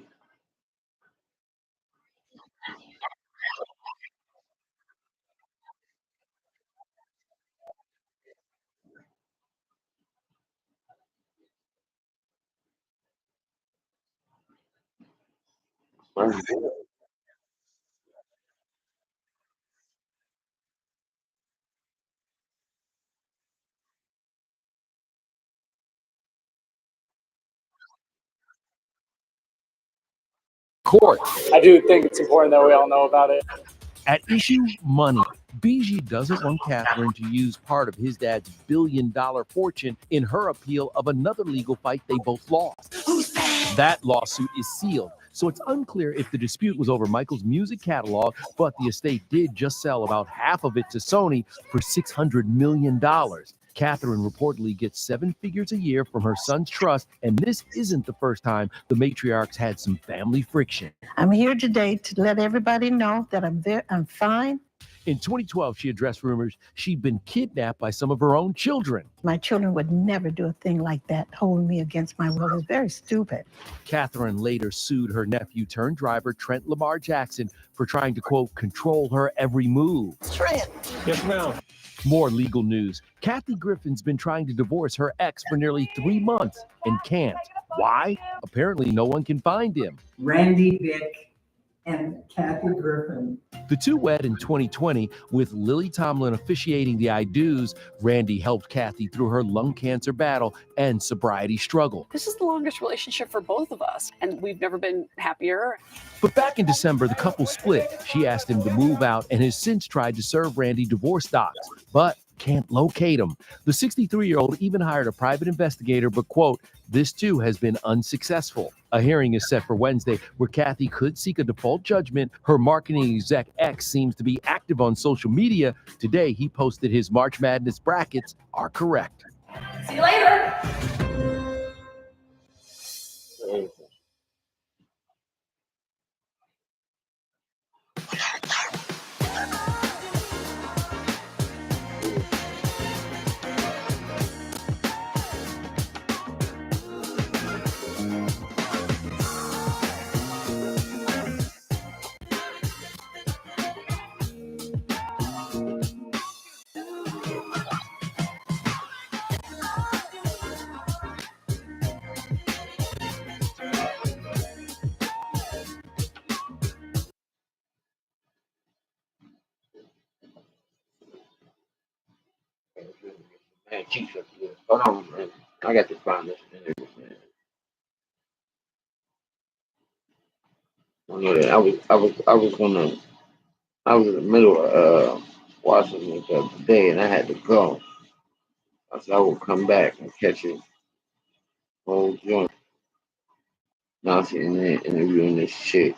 Court. I do think it's important that we all know about it. At issue, money. BG doesn't want Catherine to use part of his dad's billion-dollar fortune in her appeal of another legal fight they both lost. That lawsuit is sealed, so it's unclear if the dispute was over Michael's music catalog, but the estate did just sell about half of it to Sony for $600 million. Catherine reportedly gets 7 figures a year from her son's trust, and this isn't the first time the matriarchs had some family friction. I'm here today to let everybody know that I'm fine. In 2012, she addressed rumors she'd been kidnapped by some of her own children. My children would never do a thing like that, hold me against my will. It's very stupid. Catherine later sued her nephew turned driver, Trent Lamar Jackson, for trying to, quote, control her every move. Trent. Yes, ma'am. More legal news. Kathy Griffin's been trying to divorce her ex for nearly 3 months and can't. Why? Apparently no one can find him. Randy Vick and Kathy Griffin. The two wed in 2020 with Lily Tomlin officiating the I do's. Randy helped Kathy through her lung cancer battle and sobriety struggle. This is the longest relationship for both of us, and we've never been happier. But back in December, the couple split. She asked him to move out and has since tried to serve Randy divorce docs, but can't locate him. The 63-year-old even hired a private investigator, but, quote, this too has been unsuccessful. A hearing is set for Wednesday where Kathy could seek a default judgment. Her marketing exec X seems to be active on social media. Today, he posted his March Madness brackets are correct. See you later. Jesus. Hold on, man. I got to find this interview, man. I know that I was in the middle of watching it the other day, and I had to go. I said I will come back and catch it whole joint. Now I'm sitting there interviewing this shit.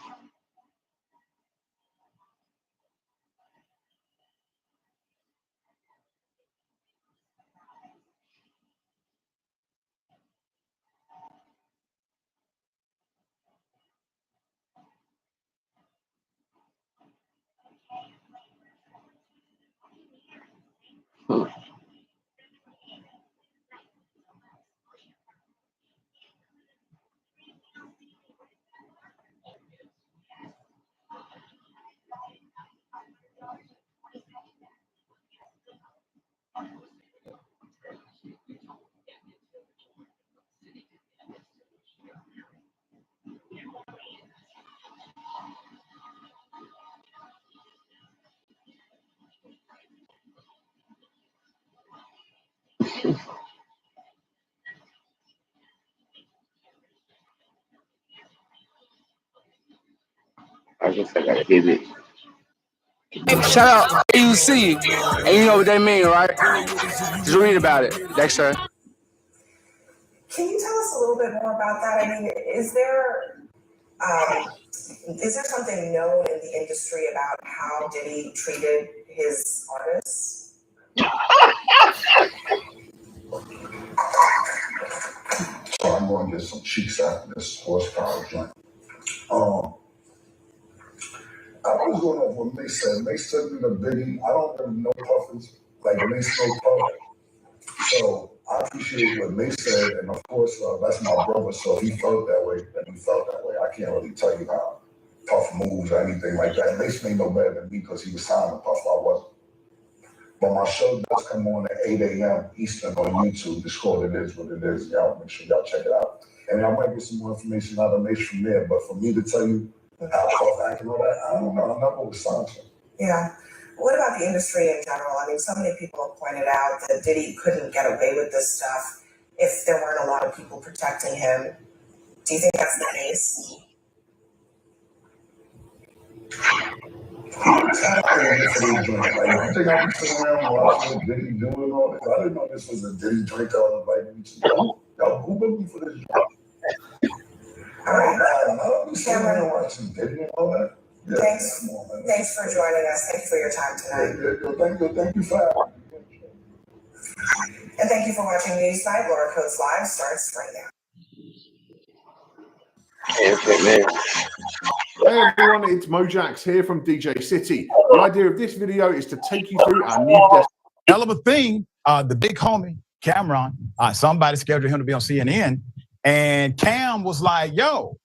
Huh. I guess I gotta hit it. Shout out AUC, and you know what they mean, right? Just read about it, Dexter. Can you tell us a little bit more about that? I mean, is there something known in the industry about how Diddy treated his artists? So I'm going to get some cheeks after this horsepower joint. I was going off what Mace said. Mace took me to Biggie. I don't really know Puffers, like Mace no Puff. So I appreciate what Mace said, and of course, that's my brother, so he felt that way, and he felt that way. I can't really tell you how Puff moves or anything like that. Mace may know better than me because he was signed to Puff, I wasn't. But my show does come on at 8 a.m. Eastern on YouTube. It's called It Is What It Is. Y'all make sure y'all check it out. And I might get some more information out of Mace from there, but for me to tell you how Puff acted and all that, I don't know. I never was signed to him. Yeah. What about the industry in general? I mean, so many people have pointed out that Diddy couldn't get away with this stuff if there weren't a lot of people protecting him. Do you think that's the case? Like, you think I'd be sitting around watching what Diddy doing and all this? I didn't know this was a Diddy joint y'all invited me to. Y'all, who booked me for this joint? All right. I'll be sitting around watching Diddy and all that. Yeah, thanks for joining us. Thank you for your time tonight. Thank you for having me. And thank you for watching Newsnight. Laura Coates Live starts right now. Hey everyone, it's Mojax here from DJ City. The idea of this video is to take you through our new hell of a thing. The big homie, Cameron, somebody scheduled him to be on CNN, and Cam was like, yo,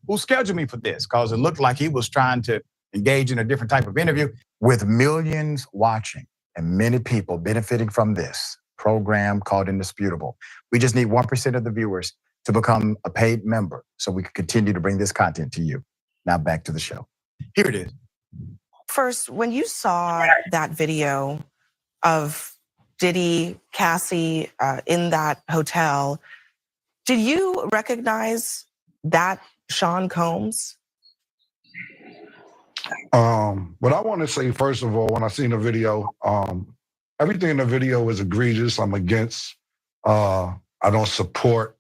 who scheduled me for this? Because it looked like he was trying to engage in a different type of interview. With millions watching and many people benefiting from this program called Indisputable, we just need 1% of the viewers to become a paid member so we can continue to bring this content to you. Now back to the show. Here it is. First, when you saw that video of Diddy, Cassie in that hotel, did you recognize that Sean Combs? What I want to say, first of all, when I seen the video, everything in the video is egregious. I'm against. I don't support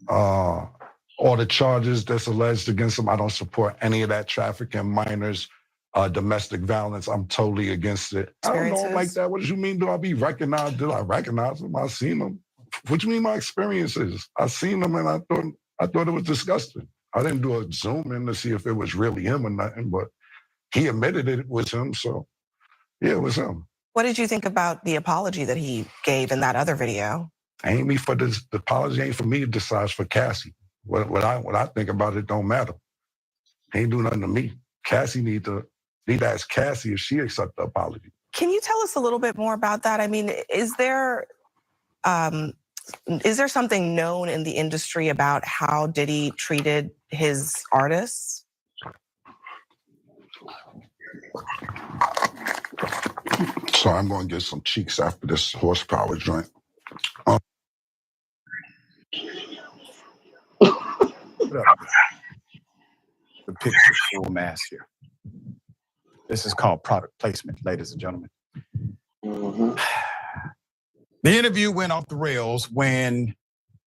all the charges that's alleged against him. I don't support any of that trafficking, minors, domestic violence. I'm totally against it. I don't know him like that. What do you mean? Do I be recognized? Did I recognize him? I seen him. What do you mean my experiences? I seen him and I thought it was disgusting. I didn't do a zoom in to see if it was really him or nothing, but he admitted it was him. So yeah, it was him. What did you think about the apology that he gave in that other video? Ain't me for this. The apology ain't for me to decide, for Cassie. What I think about it don't matter. Ain't do nothing to me. Cassie need to ask Cassie if she accept the apology. Can you tell us a little bit more about that? I mean, is there something known in the industry about how Diddy treated his artists? So I'm going to get some cheeks after this horsepower joint. The picture full mass here. This is called product placement, ladies and gentlemen. Mm-hmm. The interview went off the rails when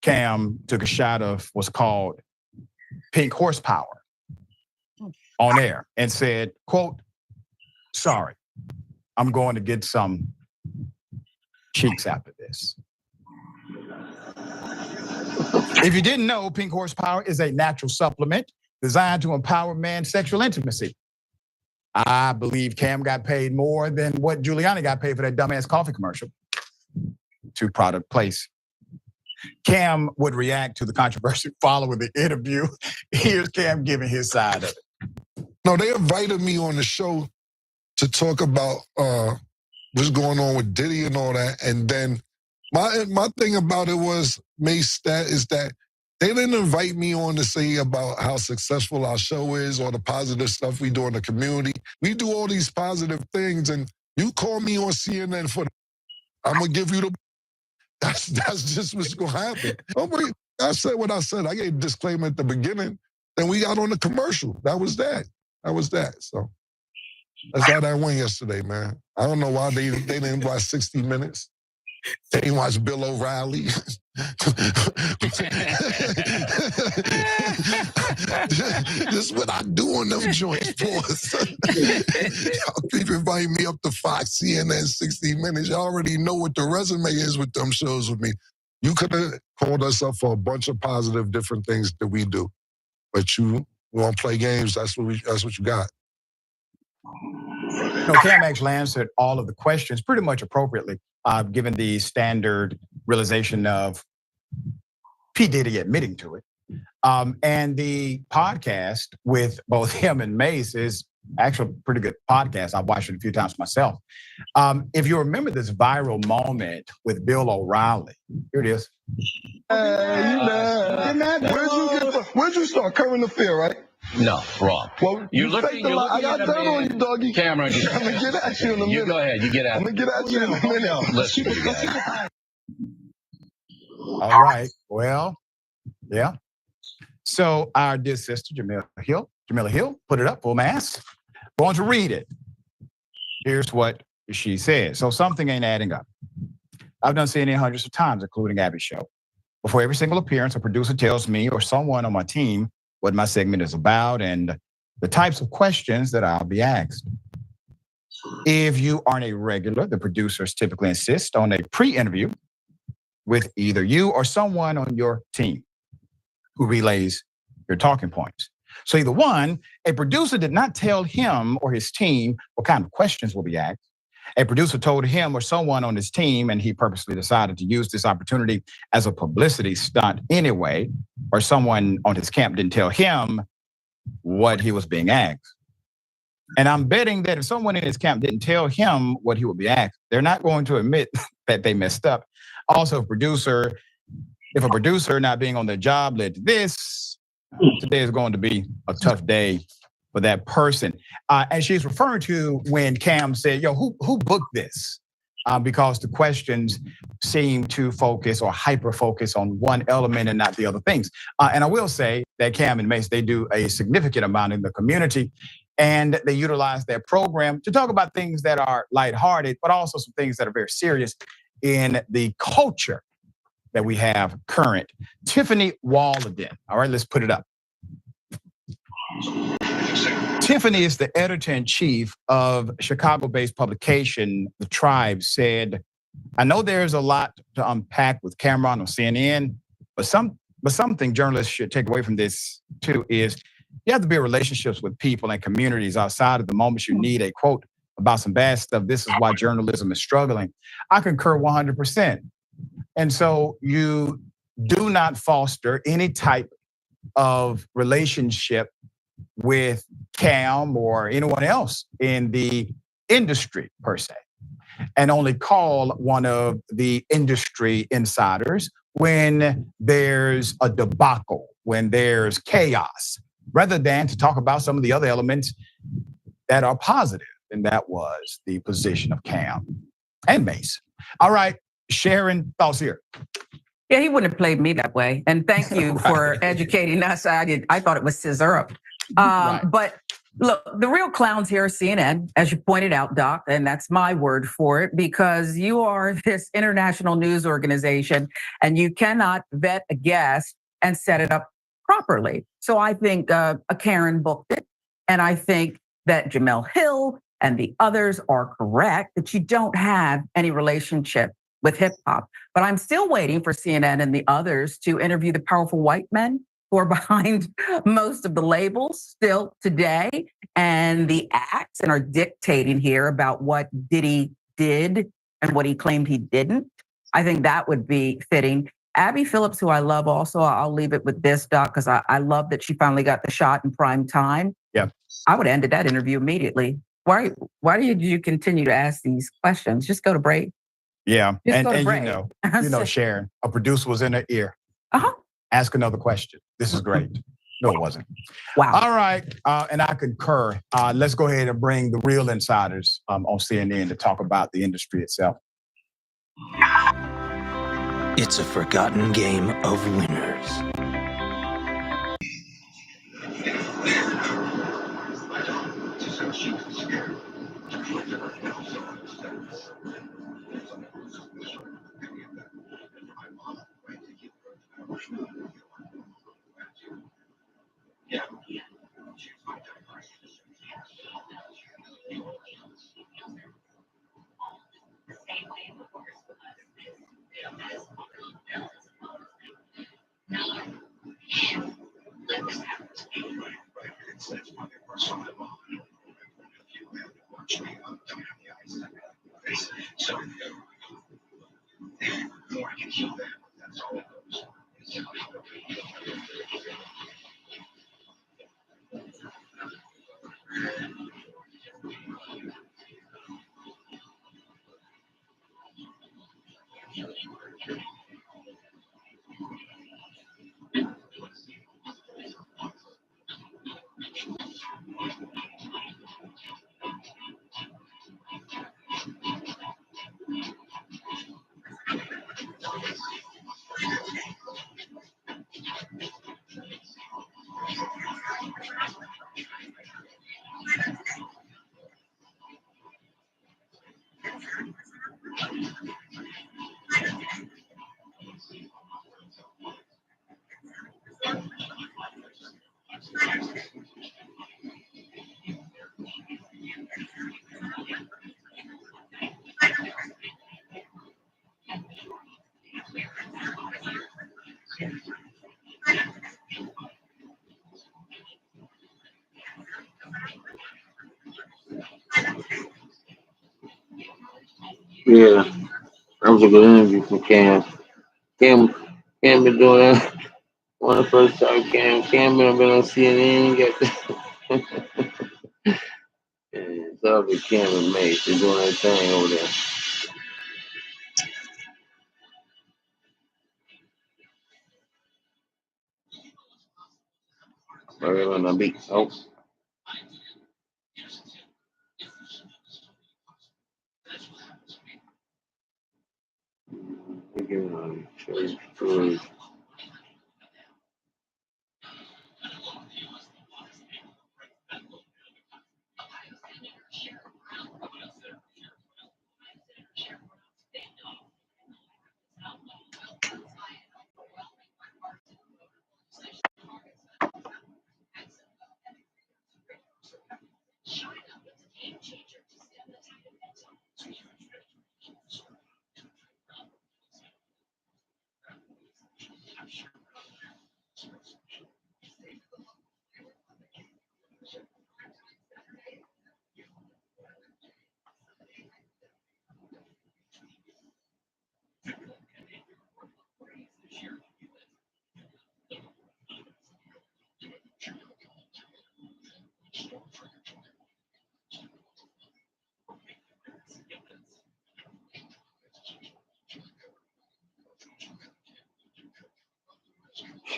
Cam took a shot of what's called pink horsepower on air and said, quote, sorry, I'm going to get some cheeks after this. If you didn't know, pink horsepower is a natural supplement designed to empower men's sexual intimacy. I believe Cam got paid more than what Giuliani got paid for that dumbass coffee commercial to product place. Cam would react to the controversy following the interview. Here's Cam giving his side of it. No, they invited me on the show to talk about what's going on with Diddy and all that. And then my thing about it was, Mace, that is that they didn't invite me on to say about how successful our show is or the positive stuff we do in the community. We do all these positive things, and you call me on CNN for I'm going to give you the... That's just what's going to happen. I said what I said. I gave a disclaimer at the beginning, and we got on the commercial. That was that. So that's how that went yesterday, man. I don't know why they didn't watch 60 Minutes. They didn't watch Bill O'Reilly. This is what I do on them joints, boys. Y'all keep inviting me up to Fox, CNN, 60 Minutes. Y'all already know what the resume is with them shows with me. You could have called us up for a bunch of positive different things that we do. But you want to play games, that's what you got. No, Cam actually answered all of the questions pretty much appropriately, given the standard realization of P. Diddy admitting to it. And the podcast with both him and Mace is actually a pretty good podcast. I've watched it a few times myself. If you remember this viral moment with Bill O'Reilly, here it is. Where'd you start? Current affair, right? No, wrong. Well, you're looking I got dirt on you, doggy. Camera. I'm going to get at you in a minute. You go ahead. You get at I'm going to get at you in a minute. Listen to you guys. All right. Well, yeah. So our dear sister, Jamila Hill, put it up, full mass. Going to read it. Here's what she said. So something ain't adding up. I've done CNN hundreds of times, including Abby's show. Before every single appearance, a producer tells me or someone on my team what my segment is about and the types of questions that I'll be asked. If you aren't a regular, the producers typically insist on a pre-interview with either you or someone on your team who relays your talking points. So either one, a producer did not tell him or his team what kind of questions will be asked. A producer told him or someone on his team, and he purposely decided to use this opportunity as a publicity stunt anyway, or someone on his camp didn't tell him what he was being asked. And I'm betting that if someone in his camp didn't tell him what he would be asked, they're not going to admit that they messed up. Also, if a producer not being on the job led to this, today is going to be a tough day for that person. And she's referring to when Cam said, yo, who booked this? Because the questions seem to focus or hyper-focus on one element and not the other things. And I will say that Cam and Mace, they do a significant amount in the community, and they utilize their program to talk about things that are lighthearted, but also some things that are very serious in the culture that we have current. Tiffany Walden, all right, let's put it up. Tiffany is the editor-in-chief of Chicago-based publication, The Tribe, said, I know there's a lot to unpack with Cameron on CNN, but something journalists should take away from this too is you have to build relationships with people and communities outside of the moments you need a quote about some bad stuff. This is why journalism is struggling. I concur 100%. And so you do not foster any type of relationship with Cam or anyone else in the industry per se, and only call one of the industry insiders when there's a debacle, when there's chaos, rather than to talk about some of the other elements that are positive. And that was the position of Cam. and Mace. All right, Sharon, thoughts here. Yeah, he wouldn't have played me that way. And thank you for educating us. I thought it was scissor. But look, the real clowns here are CNN, as you pointed out, Doc, and that's my word for it, because you are this international news organization and you cannot vet a guest and set it up properly. So I think a Karen booked it. And I think that Jamel Hill and the others are correct that you don't have any relationship with hip hop. But I'm still waiting for CNN and the others to interview the powerful white men who are behind most of the labels still today and the acts and are dictating here about what Diddy did and what he claimed he didn't. I think that would be fitting. Abby Phillips, who I love also, I'll leave it with this, Doc, because I love that she finally got the shot in prime time. Yeah. I would have ended that interview immediately. Why do you continue to ask these questions? Just go to break. Yeah, Just and go to you break. know, Sharon, a producer was in her ear. Ask another question. This is great. No, it wasn't. Wow. All right, and I concur. Let's go ahead and bring the real insiders on CNN to talk about the industry itself. It's a forgotten game of winners. Yeah, that was a good interview from Cam. Cam been doing that. One of the first time Cam been on CNN. And so the Cam and Mace, they're doing their thing over there. We're on the beat. Oh. We're giving on church tours.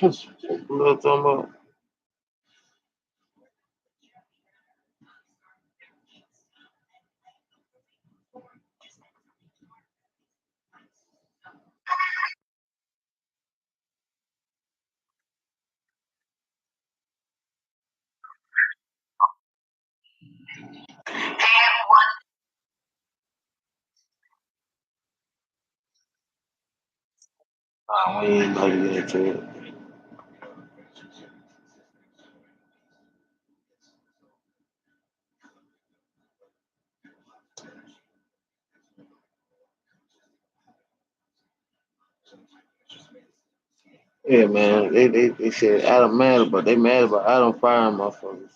What are you talking about? We ain't about to get into it. Yeah, man. They said Adam mad, but they mad about Adam firing motherfuckers.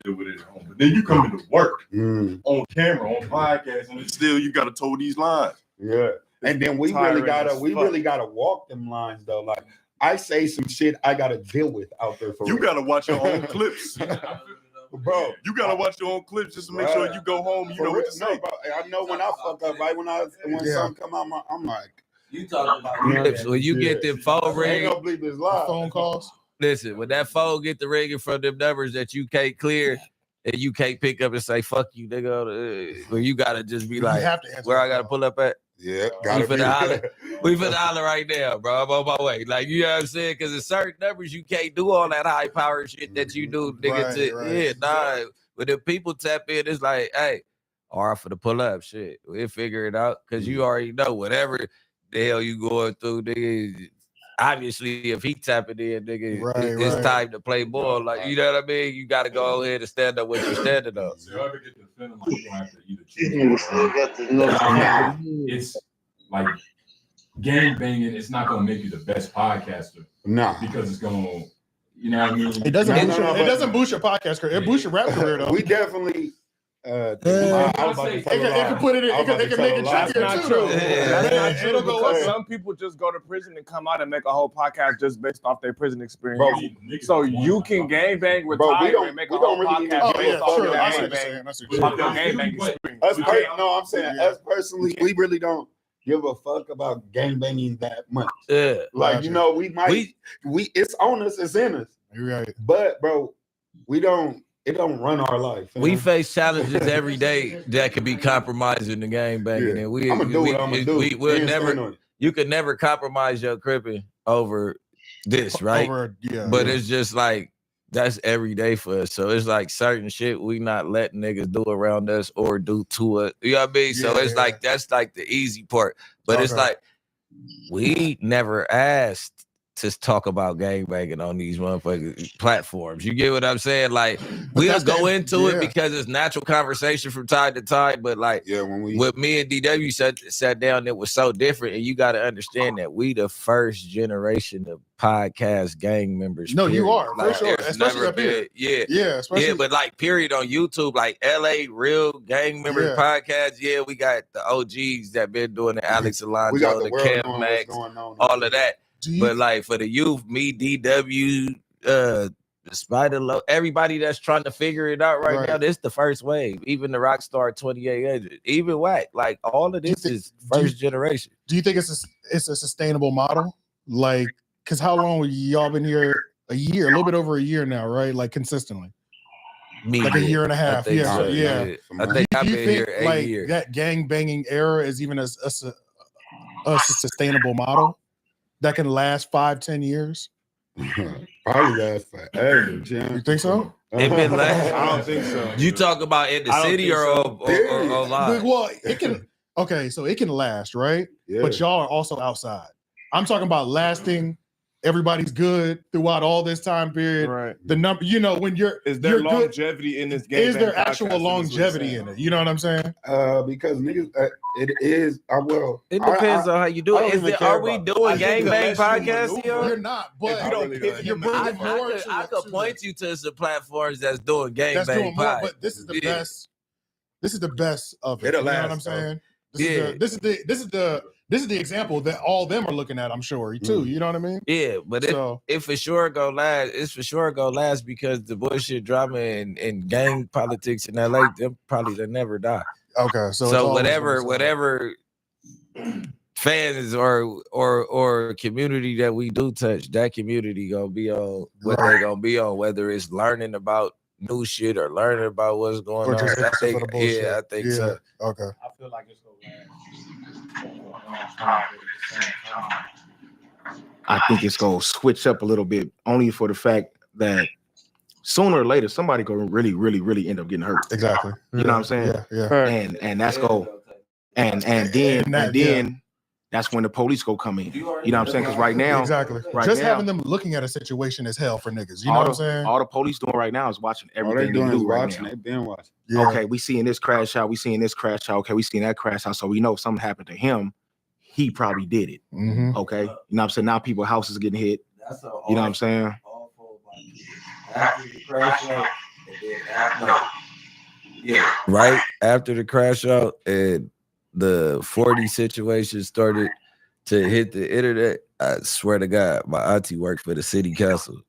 Do with it at home. But then you come into work on camera, on podcast, and still you gotta toe these lines. Yeah. And then we really gotta walk them lines though. Like I say some shit I gotta deal with out there for you real. gotta watch your own clips. Bro, you gotta watch your own clips just to make sure you go home and you know what to say. Bro, I know when I fuck up, right? When something come out, I'm like, you talking about clips when you get them phone ring. Ain't no bleep this live. Phone calls. Listen, when that phone get the ringing from them numbers that you can't clear and you can't pick up and say "fuck you, nigga," where you gotta just be like, "Where I gotta pull up at?" Yeah, we finna holler right now, bro. I'm on my way. Like, you know what I'm saying? Because in certain numbers, you can't do all that high power shit that you do, nigga. But if people tap in, it's like, hey, or for the pull up shit. We'll figure it out because you already know whatever the hell you going through, nigga. Obviously, if he tapping in, nigga, it's time to play ball. Like, you know what I mean? You got to go ahead and stand up what you're standing up. So you ever get the feeling like you have to either choose. It's like game banging. It's not gonna make you the best podcaster. Nah, because it's gonna, you know what I mean. It doesn't boost your podcast career. It boosts your rap career though. We definitely. It can put it in. It can make it trickier too. Though. That's not true. It'll go up. Some people just go to prison and come out and make a whole podcast just based off their prison experience. Bro, so you can gang bang with Tiger and make a whole podcast based off your gang bang experience. I'm saying us personally, we really don't give a fuck about gang banging that much. Yeah, like you know, we might we it's on us, it's in us. You're right, but bro, we don't. It don't run our life. We face challenges every day that could be compromising the game banging, and we'll never. You could never compromise your cripping over this, right? But it's just like that's every day for us. So it's like certain shit we not letting niggas do around us or do to us. You know what I mean? So it's like that's like the easy part. But it's like we never asked to talk about gangbanging on these motherfucking platforms. You get what I'm saying? Like, we'll go into it because it's natural conversation from time to time, but like with me and DW sat down, it was so different, and you got to understand that we the first generation of podcast gang members. No, period. you are, like, for sure. Especially up here. Yeah, but like period on YouTube, like LA Real Gang Members Podcast, we got the OGs that been doing the Alex Alonso, the Cam Max, all of that. But like for the youth, me, DW, despite everybody that's trying to figure it out right now, this is the first wave. Even the Rockstar 2800, even Wack, like all of this is first generation. Do you think it's a sustainable model? Like, because how long y'all been here? A year, a little bit over a year now, right? Like consistently. Like a year and a half. Yeah. I think I've been here 8 years. That gang banging era is even a sustainable model that can last 5-10 years. Probably last forever. You think so? It been last. I don't think so. You talk about in the city or live? Well, it can. Okay, so it can last, right? Yeah. But y'all are also outside. I'm talking about lasting. Everybody's good throughout all this time period. Right. The number, when is there longevity in this game? Is there actual longevity in it? You know what I'm saying? Because niggas, it is. It depends on how you do it. Are we doing gangbang podcasts here? You're not, but you're bringing more. I could point you to some platforms that's doing gangbang podcasts. But this is the best. This is the best of it. It'll you know last, what I'm saying? This is the example that all of them are looking at, I'm sure, too. You know what I mean? Yeah, but it for sure gonna last. It's for sure gonna last because the bullshit drama and gang politics in LA, they'll never die. Okay, so whatever fans or community that we do touch, that community gonna be on what they're gonna be on, whether it's learning about new shit or learning about what's going on. I think so. Okay. I feel like it's gonna last. I think it's gonna switch up a little bit, only for the fact that sooner or later somebody gonna really, really, really end up getting hurt. Exactly. You know what I'm saying? Yeah. And that's and then that's when the police go come in. You know what I'm saying? Because right now, having them looking at a situation is hell for niggas. You know what I'm saying? All the police doing right now is watching everything they do right watching. now. They've been watching. Yeah. Okay, we seeing this crash out. We seeing this crash out. Okay, we seeing that crash out. So we know if something happened to him, he probably did it. Mm-hmm. Okay, you know what I'm saying? Now people's houses getting hit. You know what I'm saying? After the crash out, right after the crash out and the 40 situation started to hit the internet, I swear to God, my auntie worked for the city council.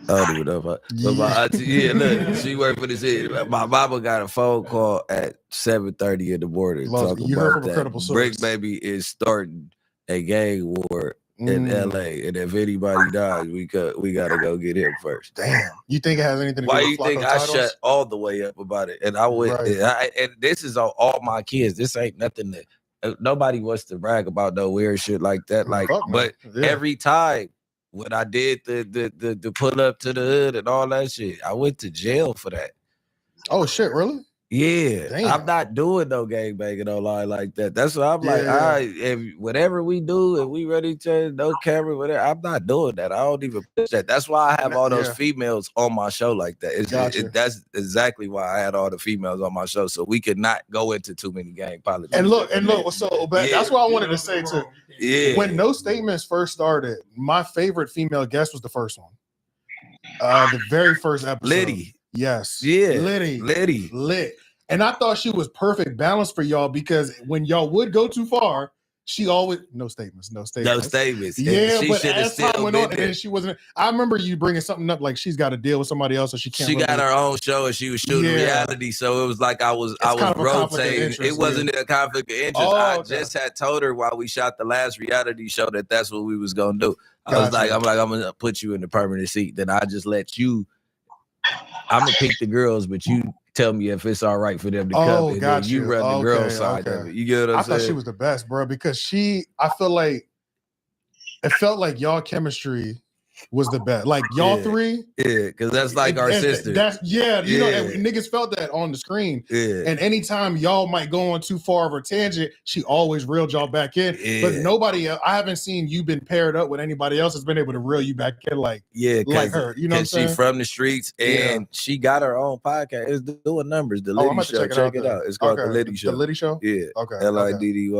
I don't even know if but my auntie, look, she worked for the city. My mama got a phone call at 7:30 in the morning talking about that Brick Baby is starting a gang war in LA, and if anybody dies, we gotta go get him first. Damn. You think it has anything to do Why with you think I shut all the way up about it? And I would, and this is on all my kids. This ain't nothing that nobody wants to brag about no weird shit like that. Like, but every time when I did the pull up to the hood and all that shit, I went to jail for that. Oh shit, really? Yeah, damn. I'm not doing no gangbanging online like that. That's what I'm like. If whatever we do, if we ready to no camera, whatever, I'm not doing that. I don't even push that. That's why I have all those females on my show like that. That's exactly why I had all the females on my show, so we could not go into too many gang politics. And look. So, but that's what I wanted to say too. Yeah. When No Statements first started, my favorite female guest was the first one. The very first episode. Liddy. Yes. Yeah. Liddy. Lit. And I thought she was perfect balance for y'all because when y'all would go too far, she always no statements. No statements. Yeah, she but as time went on, and then she wasn't. I remember you bringing something up like she's got to deal with somebody else, so she can't. She got her own show and she was shooting reality, so it was like I was rotating. It wasn't a conflict of interest. I just had told her while we shot the last reality show that that's what we was gonna do. I was like, I'm gonna put you in the permanent seat. Then I just let you. I'm gonna pick the girls, but you tell me if it's all right for them to come. And then you run the girl side of it. You get what I'm saying? I thought she was the best, bro, because it felt like y'all chemistry was the best. Like y'all three. Yeah, because that's like our sister. You know, and niggas felt that on the screen. Yeah. And anytime y'all might go on too far of a tangent, she always reeled y'all back in. Yeah. But nobody else, I haven't seen you been paired up with anybody else that's been able to reel you back in like her. You know what I'm saying? She from the streets and she got her own podcast. It's doing numbers. The Liddy Show. Check it out. It's called The Liddy Show. The Liddy Show? Yeah. Okay. LIDDY.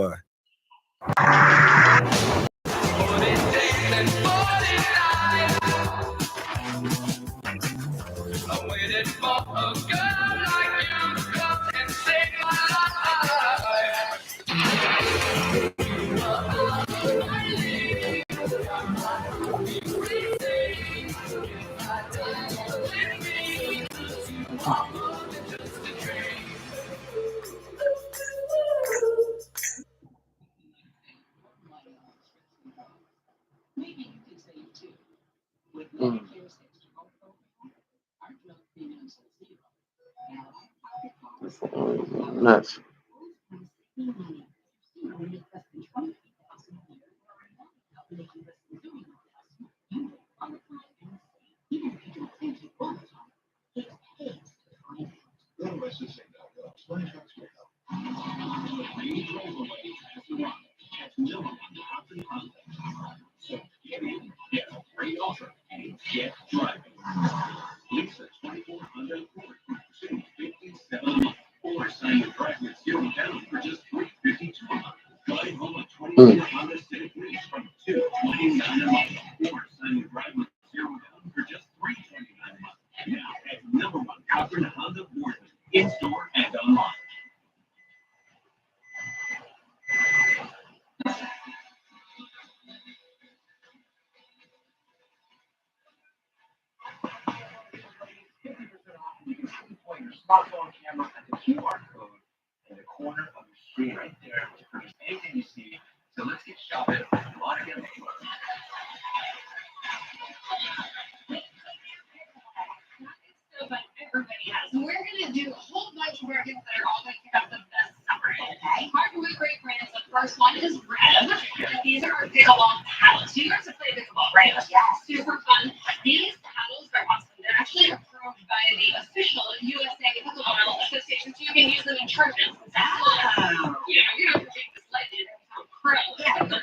Smartphone camera and the QR code in the corner of your screen right there to purchase anything you see. So let's get shopping. Come on again. But everybody has. And we're going to do a whole bunch of brackets that are all going to pick up the best summer. Okay. Hardwood great brands. The first one is Rev. These are our pickleball paddles. You guys have played pickleball, right? Yeah. Super fun. These paddles are awesome. They're actually approved by the official USA Pickleball Association, so you can use them in tournaments. Wow. Yeah, you don't have to take this lightly and become a pro. Yeah. So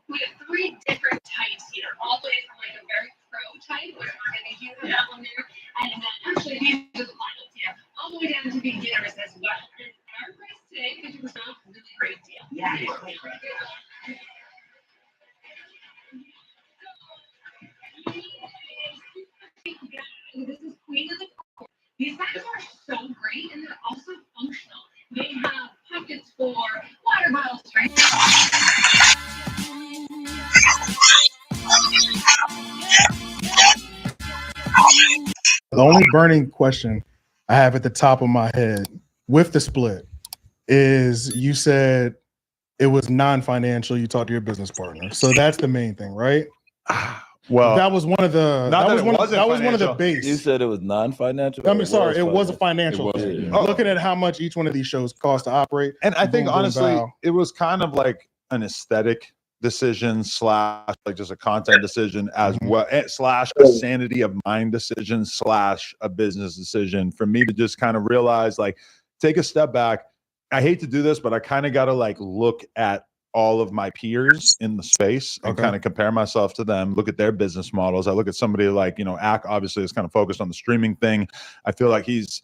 we have 3 different types here, all the way from like a very pro type, where we're going to use that one there, and then actually these are the finals here, all the way down to beginners as well. And our price today, 50% off, really great deal. Yeah. This is Queen of the Court. These bags are so great, and they're also functional. They have pockets for water bottles, right? The only burning question I have at the top of my head with the split is you said it was non-financial. You talked to your business partner, so that's the main thing, right? Well, that was one of the that was one of the base. You said it was non-financial. I mean, sorry, it was a financial It was, thing. yeah. Looking at how much each one of these shows cost to operate, And I think boom, boom, honestly, bow. it was kind of like an aesthetic decision / like just a content decision as well / a sanity of mind decision / a business decision for me to just kind of realize, like, take a step back. I hate to do this, but I kind of got to like look at all of my peers in the space and kind of compare myself to them, look at their business models. I look at somebody like, Ack obviously is kind of focused on the streaming thing. I feel like he's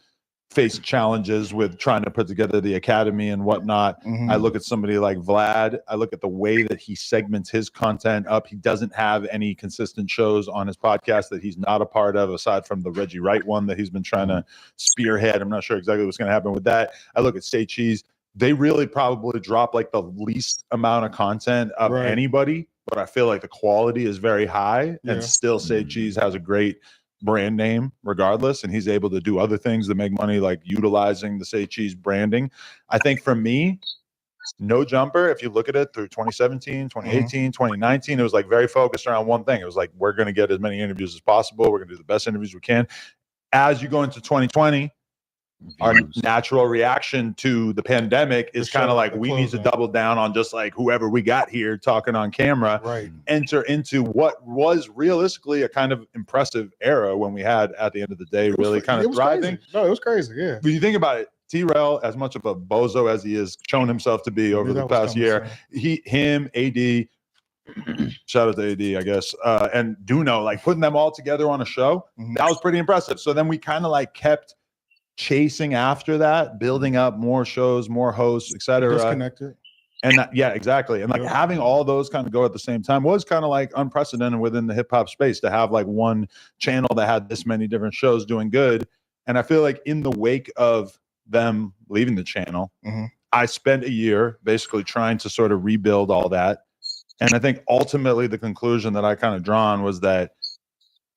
faced challenges with trying to put together the academy and whatnot. I look at somebody like Vlad. I look at the way that he segments his content up. He doesn't have any consistent shows on his podcast that he's not a part of, aside from the Reggie Wright one that he's been trying to spearhead. I'm not sure exactly what's going to happen with that. I look at Stay Cheese. They really probably drop like the least amount of content of anybody, but I feel like the quality is very high, and still Say Cheese has a great brand name regardless, and he's able to do other things that make money, like utilizing the Say Cheese branding. I think for me, No Jumper, if you look at it through 2017, 2018, 2019, it was like very focused around one thing. It was like, we're going to get as many interviews as possible. We're going to do the best interviews we can. As you go into 2020, our natural reaction to the pandemic is kind of like, we need to double down on just like whoever we got here talking on camera, enter into what was realistically a kind of impressive era when we had, at the end of the day, really kind of thriving. Crazy. No, it was crazy. Yeah. When you think about it, T-Rail, as much of a bozo as he has shown himself to be over the past year, him, AD, shout out to AD, I guess, and Duno, like putting them all together on a show, that was pretty impressive. So then we kind of like kept chasing after that, building up more shows, more hosts, etc. Disconnected. And yeah, exactly. And like having all those kind of go at the same time was kind of like unprecedented within the hip hop space, to have like one channel that had this many different shows doing good. And I feel like in the wake of them leaving the channel, I spent a year basically trying to sort of rebuild all that. And I think ultimately the conclusion that I kind of drawn was that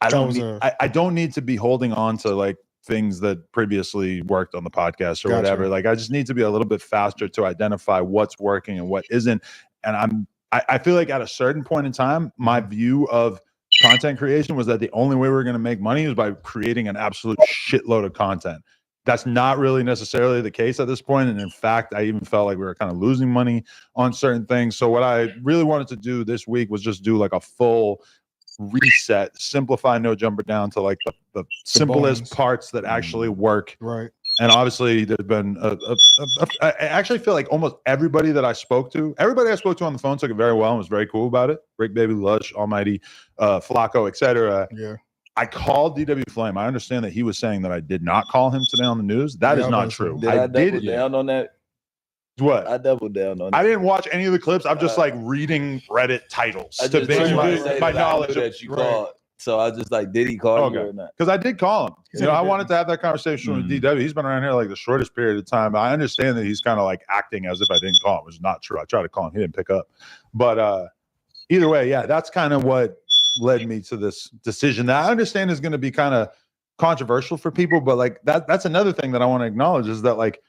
I don't need to be holding on to like things that previously worked on the podcast or whatever. Like, I just need to be a little bit faster to identify what's working and what isn't. And I feel like at a certain point in time, my view of content creation was that the only way we were going to make money was by creating an absolute shitload of content. that's not really necessarily the case at this point. And in fact, I even felt like we were kind of losing money on certain things. So what I really wanted to do this week was just do like a full reset, simplify No Jumper down to like the simplest parts that actually work. Right. And obviously there's been I actually feel like almost everybody I spoke to on the phone took it very well and was very cool about it. Rick Baby, Lush, Almighty, Flacco, etc. Yeah. I called DW Flame. I understand that he was saying that I did not call him today on the news. That is not true. Did I double down on that? What? I doubled down on that. I didn't watch any of the clips. I'm just like reading Reddit titles to base my knowledge that you called. So I was just like, did he call you or not? Because I did call him. You know, I wanted to have that conversation with DW. He's been around here like the shortest period of time. I understand that he's kind of like acting as if I didn't call him, which is not true. I tried to call him. He didn't pick up. But either way, yeah, that's kind of what led me to this decision that I understand is going to be kind of controversial for people. But like that's another thing that I want to acknowledge is that like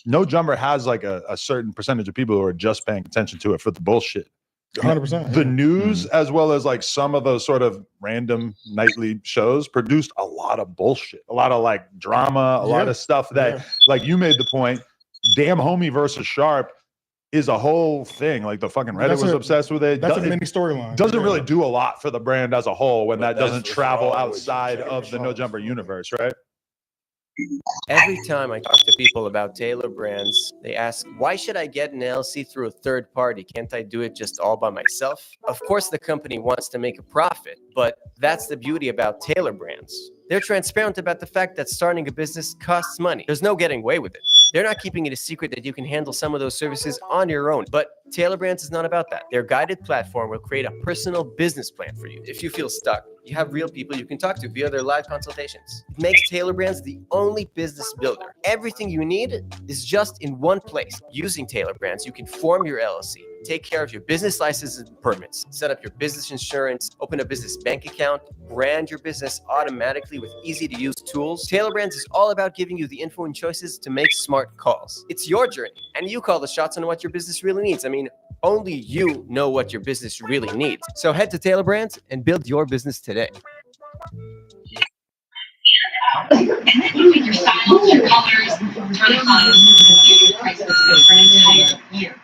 No Jumper has like a certain percentage of people who are just paying attention to it for the bullshit. 100%. The news, as well as like some of those sort of random nightly shows, produced a lot of bullshit, a lot of like drama, a lot of stuff that, like you made the point, Damn Homie versus Sharp is a whole thing. Like the fucking Reddit was obsessed with it. That's a mini storyline. Doesn't really do a lot for the brand as a whole when that doesn't travel outside of the No Jumper universe, right? Every time I talk to people about Taylor brands, they ask, why should I get an LLC through a third party? Can't I do it just all by myself? Of course, the company wants to make a profit, but that's the beauty about Taylor brands. They're transparent about the fact that starting a business costs money. There's no getting away with it. They're not keeping it a secret that you can handle some of those services on your own. But Taylor Brands is not about that. Their guided platform will create a personal business plan for you. If you feel stuck, you have real people you can talk to via their live consultations. It makes Taylor Brands the only business builder. Everything you need is just in one place. Using Taylor Brands, you can form your LLC, take care of your business licenses and permits, set up your business insurance, open a business bank account, brand your business automatically with easy-to-use tools. Taylor Brands is all about giving you the info and choices to make smart calls. It's your journey, and you call the shots on what your business really needs. I mean, only you know what your business really needs. So head to Taylor Brands and build your business today. And then you pick your styles, your colors, really fun. Your price looks good for an entire year.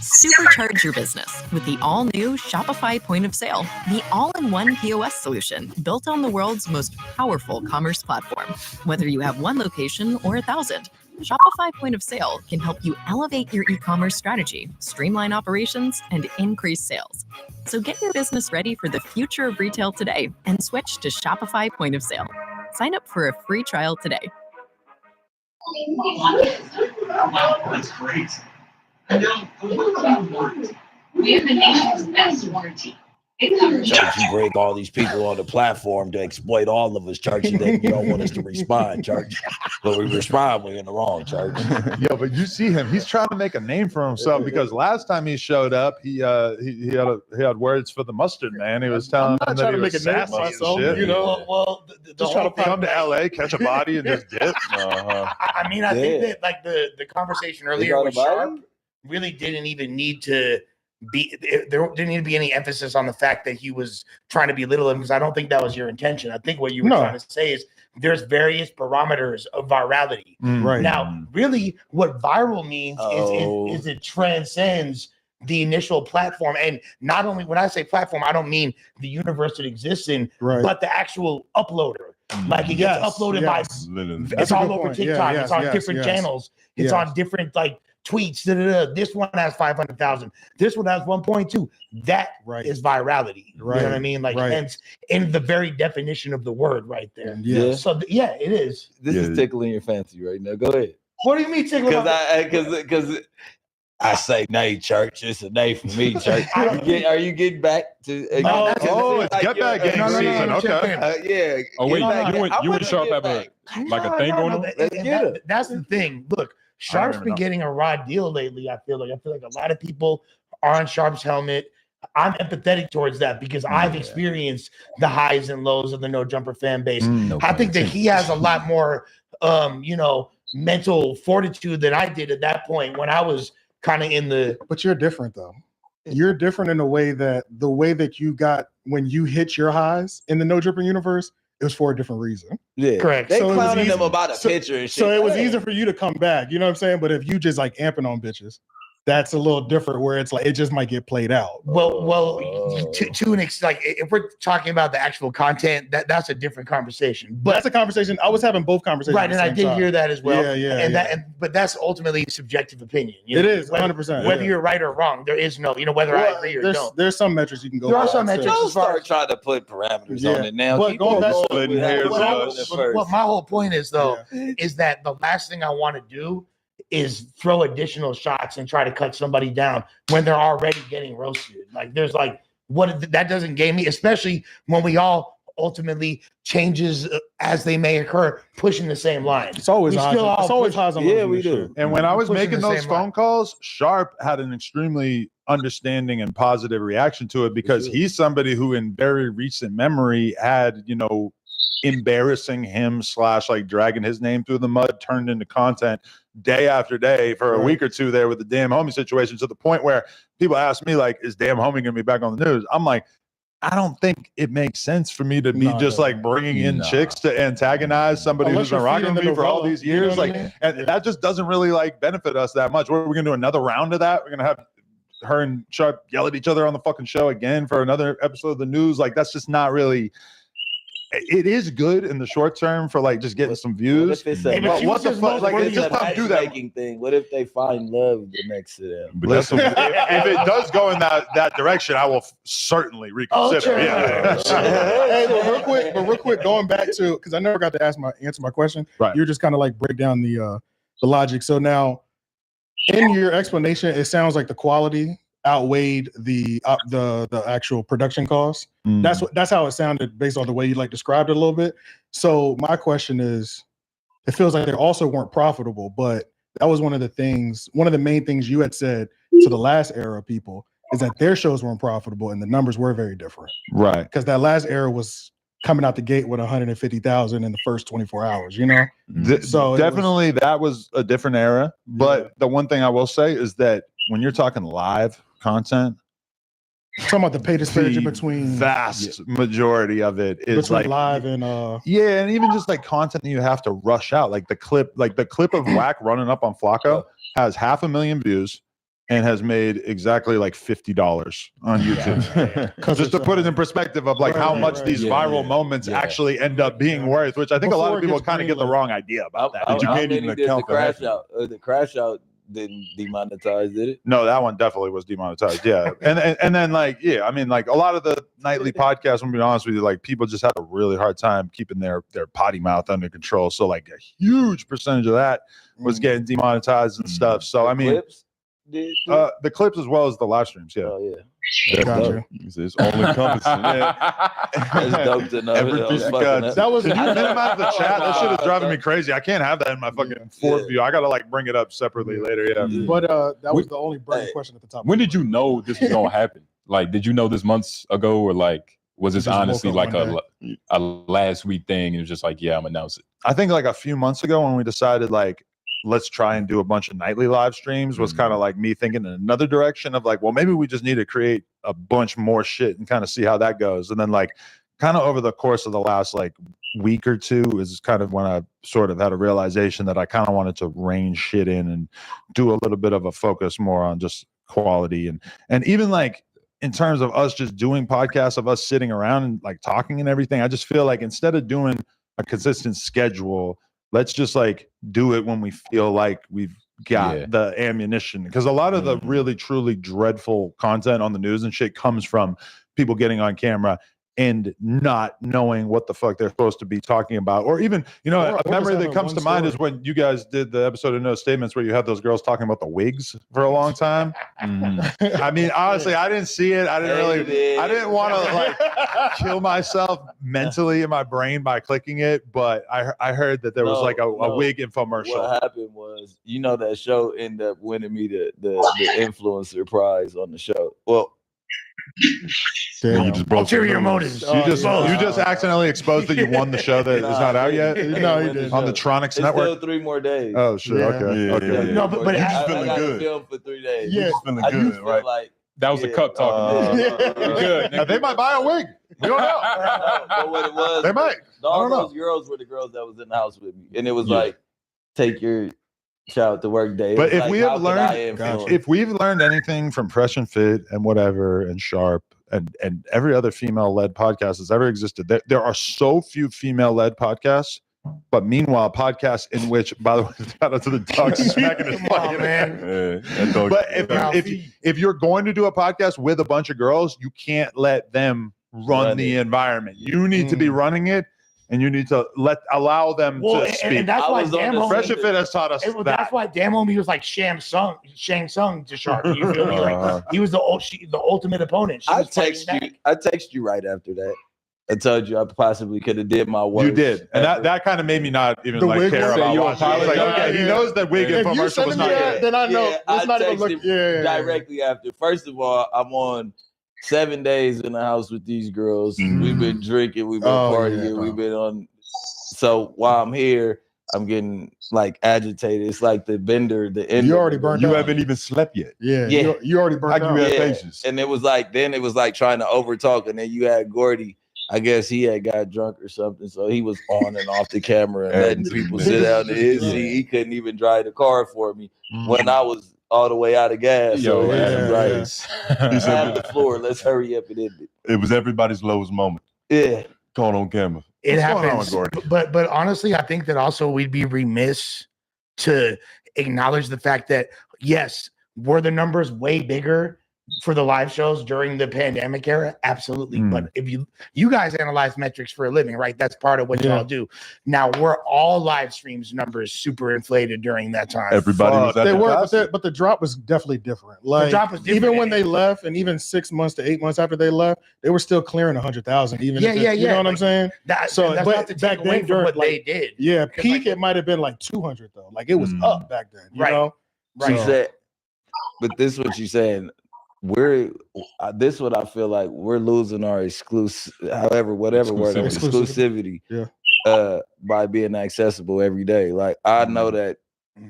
Supercharge your business with the all-new Shopify Point of Sale, the all-in-one POS solution built on the world's most powerful commerce platform. Whether you have one location or 1,000, Shopify Point of Sale can help you elevate your e-commerce strategy, streamline operations, and increase sales. So get your business ready for the future of retail today and switch to Shopify Point of Sale. Sign up for a free trial today. Wow, that's great. And now, what do you want? We have the nation's best warranty. It covers Church, you break all these people on the platform to exploit all of us, church, and then you don't want us to respond, church. But we respond, we're in the wrong, church. Yo, but you see him, he's trying to make a name for himself because last time he showed up, he had words for the mustard man. He was telling him that he was sassy and shit. You know, well, just trying to come to LA, catch a body, and just dip. I mean, I think that like the conversation earlier with Sharp really didn't even need to be, there didn't need to be any emphasis on the fact that he was trying to belittle him, because I don't think that was your intention. I think what you were trying to say is there's various barometers of virality. Right. Now, really what viral means is it transcends the initial platform. And not only when I say platform, I don't mean the universe that exists in, but the actual uploader. Like it gets uploaded by, it's all over TikTok. It's on different channels. It's on different like tweets. This one has 500,000. This one has 1.2. That is virality. You know what I mean? Like hence in the very definition of the word right there. Yeah. So it is. This is tickling your fancy right now. Go ahead. What do you mean tickling? Because I say nay, church. It's a nay for me, church. Are you getting back to? It's get back game season. Okay. Yeah. Oh wait, you would Sharp have a thing going on? That's the thing. Look, Sharp's been getting a raw deal lately. I feel like a lot of people are on Sharp's helmet. I'm empathetic towards that because I've experienced the highs and lows of the No Jumper fan base. I think that he has a lot more, mental fortitude than I did at that point when I was kind of in the. But you're different though. You're different in the way that you got when you hit your highs in the No Jumper universe. it was for a different reason. Yeah, correct. They So it was clowning easy- them about a picture and shit. So it was Hey. easier for you to come back. You know what I'm saying? But if you just like amping on bitches, that's a little different where it's like it just might get played out. Well, to an extent, like if we're talking about the actual content, that's a different conversation. But That's a conversation. I was having both conversations. right, and I did hear that as well. Yeah. But that's ultimately subjective opinion. It is 100%. Whether you're right or wrong, there is no, whether I agree or don't. There's some metrics you can go. There are by. some metrics. Don't start trying to put parameters on it now. But Keep going on back to going with how it was at first. What my whole point is, though, is that the last thing I want to do is throw additional shots and try to cut somebody down when they're already getting roasted. Like there's like that doesn't gain me, especially when we all ultimately changes as they may occur, pushing the same line. It's always We highs. still all It's always push- highs on Yeah, lows. we do. And when I was Pushing making the those same phone line. calls, Sharp had an extremely understanding and positive reaction to it because he's somebody who in very recent memory had, embarrassing him / like dragging his name through the mud turned into content day after day for a week or two there with the damn homie situation, to the point where people ask me like, is damn homie gonna be back on the news? I'm like, I don't think it makes sense for me to be just like bringing in chicks to antagonize somebody Unless who's been you're rocking feeding with the me for all novella, these you know years. what I Like, mean? and that just doesn't really like benefit us that much. What are we gonna do? Another round of that? We're gonna have her and Sharp yell at each other on the fucking show again for another episode of the news? Like, that's just not really. It is good in the short term for like just getting some views. What if it's a, But what the fuck? Like, it's it just a don't do that. matchmaking thing? What if they find love next to them? But listen, if it does go in that direction, I will certainly reconsider. Hey, but real quick, going back to, because I never got to answer my question. Right. You're just kind of like break down the logic. So now, in your explanation, it sounds like the quality outweighed the actual production costs. That's how it sounded based on the way you like described it a little bit. So my question is, it feels like they also weren't profitable, but that was one of the main things you had said to the last era people is that their shows weren't profitable and the numbers were very different. Right. Because that last era was coming out the gate with 150,000 in the first 24 hours, So definitely that was a different era. But the one thing I will say is that when you're talking live content, talking about the pay disparity between vast majority of it is between like live and and even just like content that you have to rush out, like the clip of Whack running up on Flacco has 500,000 views and has made exactly like $50 on YouTube. Just to put it in perspective of like how much these viral moments actually end up being worth, which I think a lot of people kind of get the wrong idea about that. Did you get an account for Crash Out? The Crash Out didn't demonetize, did it? No, that one definitely was demonetized. Yeah. and then like, I mean, like a lot of the nightly podcasts, I'm gonna be honest with you, like people just have a really hard time keeping their potty mouth under control. So like a huge percentage of that was getting demonetized and stuff. So I mean, the clips as well as the live streams. Yeah. Oh yeah. Gotcha. It's all encompassing. That's dope to know. That was you minimize the chat. That shit is driving me crazy. I can't have that in my fucking fourth view. I gotta like bring it up separately later. Yeah. But that was the only burning question at the top. When did you know this was gonna happen? Like, did you know this months ago, or like was this honestly like a last week thing? It was just like, yeah, I'm announcing it. I think like a few months ago when we decided like, let's try and do a bunch of nightly live streams was kind of like me thinking in another direction of like, well, maybe we just need to create a bunch more shit and kind of see how that goes. And then like kind of over the course of the last like week or two is kind of when I sort of had a realization that I kind of wanted to rein shit in and do a little bit of a focus more on just quality. And even like in terms of us just doing podcasts of us sitting around and like talking and everything, I just feel like instead of doing a consistent schedule, let's just like do it when we feel like we've got the ammunition. Because a lot of the really, truly dreadful content on the news and shit comes from people getting on camera and not knowing what the fuck they're supposed to be talking about. Or even, a memory that comes to mind is when you guys did the episode of No Statements where you had those girls talking about the wigs for a long time. I mean, honestly, I didn't see it. I didn't want to like kill myself mentally in my brain by clicking it, but I heard that there was like a wig infomercial. What happened was, that show ended up winning me the influencer prize on the show. Well, you just broke ulterior motives. You just accidentally exposed that you won the show that is not out yet. No, you did On the Tronics it's Network. Still 3 more days. Oh shit! Okay. No, but you I just feeling gotta good. film for 3 days. You just feeling I do good, feel right? like That was the cup talking. Good. Now, they might buy a wig. We don't know. But what it was, They might. all those girls were the girls that was in the house with me, and it was like, take your child to work day. But if like, we have learned, if we've learned anything from Fresh and Fit and whatever and Sharp and every other female-led podcast that's ever existed, there are so few female-led podcasts. But meanwhile, podcasts in which, by the way, shout out to the dog smacking his butt, man. But if you're going to do a podcast with a bunch of girls, you can't let them run the environment. You need to be running it, and you need to allow them to speak. And that's why Fresh and Fit has taught us that. That's why Dan Homie was like Shang Tsung to Sharp. You feel me? Like he was the ultimate opponent. I text you right after that. I told you I possibly could have did my work. You did, and that kind of made me not even care about watching. I was like, okay, he knows that wig infomercial was not good. Then I know. I texted him directly after. First of all, I'm on 7 days in the house with these girls. We've been drinking, we've been partying, we've been on. So while I'm here, I'm getting like agitated. It's like the bender, the end. You already burnt out. You haven't even slept yet. Yeah. You already burnt out. You have patience. And it was like trying to overtalk, and then you had Gordy. I guess he had got drunk or something, so he was on and off the camera and letting people sit down in his seat. He couldn't even drive the car for me when I was all the way out of gas. So he had the floor. Let's hurry up and end it. It was everybody's lowest moment. Yeah, caught on camera. It happens. But honestly, I think that also we'd be remiss to acknowledge the fact that yes, were the numbers way bigger for the live shows during the pandemic era? Absolutely. But if you guys analyze metrics for a living, right? That's part of what y'all do. Now, were all live streams numbers super inflated during that time? Everybody was at they were, but the drop was definitely different. Like the drop was different. Even when they left, and even 6 months to 8 months after they left, they were still clearing 100,000. Even you know what I'm saying? So that's but back then, during what they did, peak it might have been like 200 though. Like it was up back then. You know? Right. She said, but this is what she's saying. This is what I feel like we're losing our whatever word exclusivity by being accessible every day. Like I know that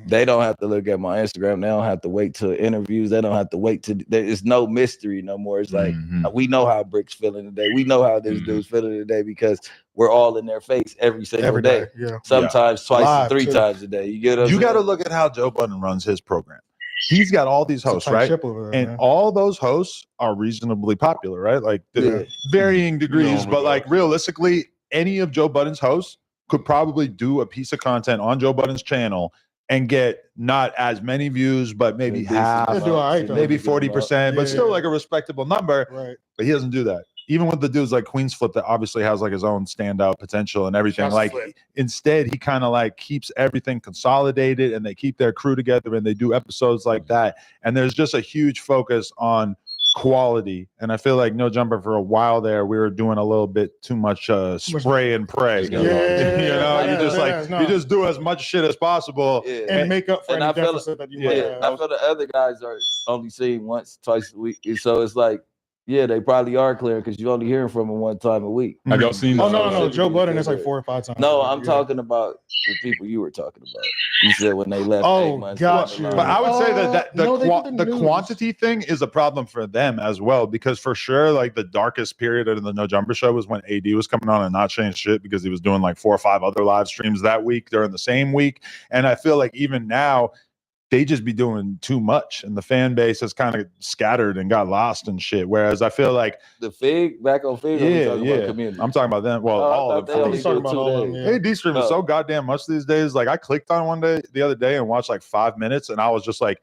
they don't have to look at my Instagram, they don't have to wait till interviews, they don't have to wait to there's no mystery no more. It's like we know how Brick's feeling today, we know how this dude's feeling today because we're all in their face every single day. Sometimes twice and 3 times a day. You get you got to look at how Joe Budden runs his program. He's got all these hosts, right? And all those hosts are reasonably popular, right? Like varying degrees, but like realistically, any of Joe Budden's hosts could probably do a piece of content on Joe Budden's channel and get not as many views, but maybe half, maybe 40%, but still like a respectable number. Right. But he doesn't do that. Even with the dudes like Queen's Flip that obviously has like his own standout potential and everything, instead he kind of like keeps everything consolidated and they keep their crew together and they do episodes like that. And there's just a huge focus on quality. And I feel like No Jumper for a while there, we were doing a little bit too much spray and pray. You just do as much shit as possible and make up for any deficit that you might have. I feel the other guys are only seen once, twice a week. So it's like, yeah, they probably are clear because you only hearing from them 1 time a week. Have y'all seen? Oh no, Joe Budden is like 4 or 5 times. No, I'm talking about the people you were talking about. You said when they left. Got you. But I would say that the quantity thing is a problem for them as well because for sure, like the darkest period of the No Jumper show was when AD was coming on and not saying shit because he was doing like 4 or 5 other live streams that week during the same week, and I feel like even now. They just be doing too much and the fan base has kind of scattered and got lost and shit. Whereas I feel like the Fig back on Fig. About community. I'm talking about them. Well, all of them. AD stream is so goddamn much these days. Like I clicked on one day the other day and watched like 5 minutes and I was just like,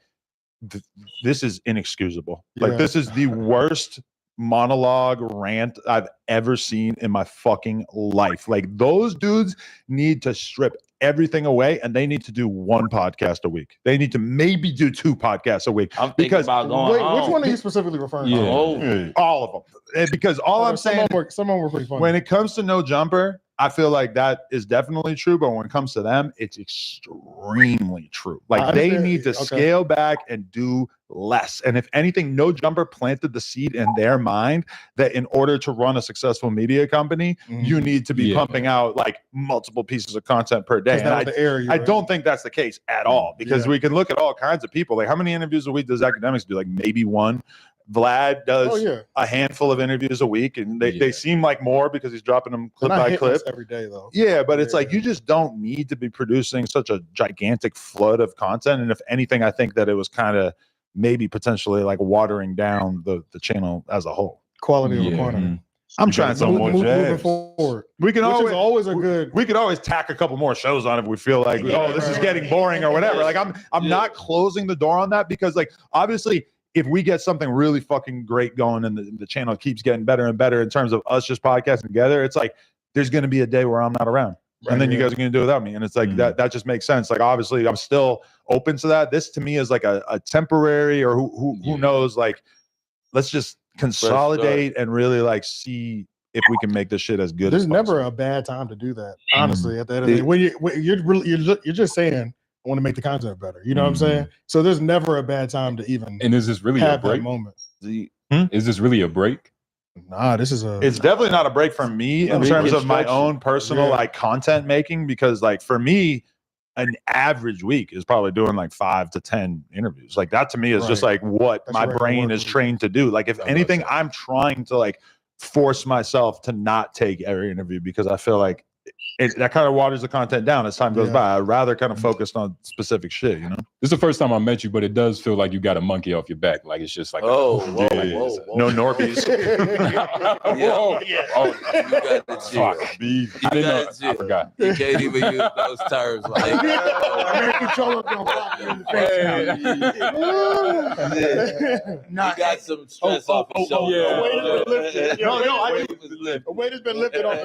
this is inexcusable. Like this is the worst monologue rant I've ever seen in my fucking life. Like those dudes need to strip everything away and they need to do 1 podcast a week. They need to maybe do 2 podcasts a week. I'm thinking about going home. Which one are you specifically referring to? All of them. And because I'm saying some of them were pretty funny. When it comes to No Jumper, I feel like that is definitely true, but when it comes to them, it's extremely true. Like they need to scale back and do less. And if anything, No Jumper planted the seed in their mind that in order to run a successful media company, you need to be pumping out like multiple pieces of content per day. And I don't think that's the case at all because we can look at all kinds of people. Like how many interviews a week does Academics do? Like maybe 1. Vlad does a handful of interviews a week, and they seem like more because he's dropping them clip by clip every day, though. Yeah, but it's like you just don't need to be producing such a gigantic flood of content. And if anything, I think that it was kind of maybe potentially like watering down the channel as a whole. Quality over quantity. I'm trying to moving forward. We can Which always is always a good. We could always tack a couple more shows on if we feel like this is getting boring or whatever. Like I'm not closing the door on that because like obviously if we get something really fucking great going and the channel keeps getting better and better in terms of us just podcasting together, it's like there's going to be a day where I'm not around. And then you guys are going to do it without me. And it's like that just makes sense. Like obviously I'm still open to that. This to me is like a temporary or who knows, like let's just consolidate and really like see if we can make this shit as good There's as never a bad time to do that. Honestly, at the end of the day, when you're just saying I want to make the content better. You know what I'm saying? So there's never a bad time to even. And is this really have a break? that moment? Is this really a break? Nah, this is it's definitely not a break for me in terms of my own personal like content making, because like for me, an average week is probably doing like 5 to 10 interviews. Like that to me is just like what my brain is trained to do. Like if anything, I'm trying to like force myself to not take every interview because I feel like that kind of waters the content down as time goes by. I'd rather kind of focus on specific shit, you know? This is the first time I met you, but it does feel like you got a monkey off your back. Like it's just like whoa. No Norbies. Whoa. You got the Fuck. I didn't know. I forgot. You can't even use those terms. Like American Cholo gonna pop you in the face. you got some stress off your shoulder. A weight has been lifted off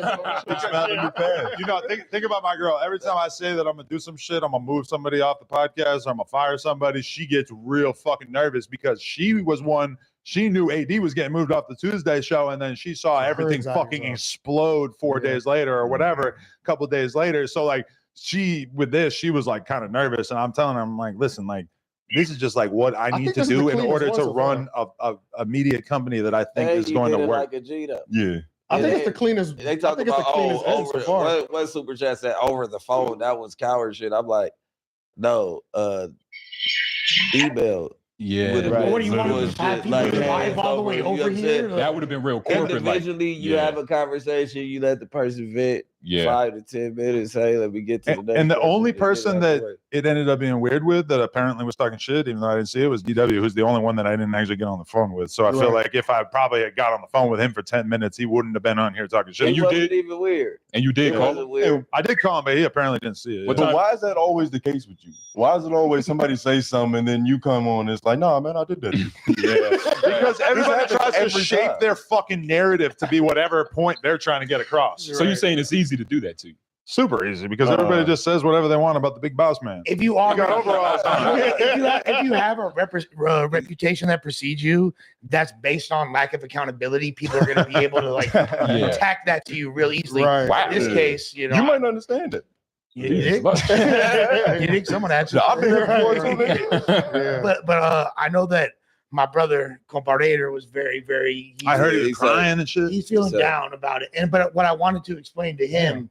his shoulder. You know, think about my girl. Every time I say that I'm gonna do some shit, I'm gonna move somebody off the podcast, or I'm gonna fire somebody, she gets real fucking nervous because she was one. She knew AD was getting moved off the Tuesday show, and then she saw everything fucking explode 4 days later or whatever, a couple of days later. So like she was like kind of nervous, and I'm telling her, I'm like, listen, like this is just like what I need to do in order to run a media company that I think is going to work. Like a G-Dub. Yeah. I think it's the cleanest. They talk about what Super Chat said over the phone. That was coward shit. I'm like, no, email. Yeah, What do you want to have people drive all the way over here? That would have been real corporate. Individually, you have a conversation. You let the person vent. 5 to 10 minutes. Hey, let me get to the next. And the only person that it ended up being weird with that apparently was talking shit, even though I didn't see it, was DW, who's the only one that I didn't actually get on the phone with. So I feel like if I probably had got on the phone with him for 10 minutes, he wouldn't have been on here talking shit. And you did even weird. And you did call him. I did call him, but he apparently didn't see it. But why is that always the case with you? Why is it always somebody say something and then you come on and it's like, nah, man, I did that. Because everybody tries to shape their fucking narrative to be whatever point they're trying to get across. So you're saying it's easy to do that to you? Super easy, because everybody just says whatever they want about the big boss man. If you are got overalls on. if you have a reputation that precedes you, that's based on lack of accountability. People are going to be able to like attack that to you real easily. Right. In this case, you know, you might not understand it. You think someone actually? I've been there before. But I know that my brother Comparator was very, very. I heard he was crying and shit. He's feeling down about it. But what I wanted to explain to him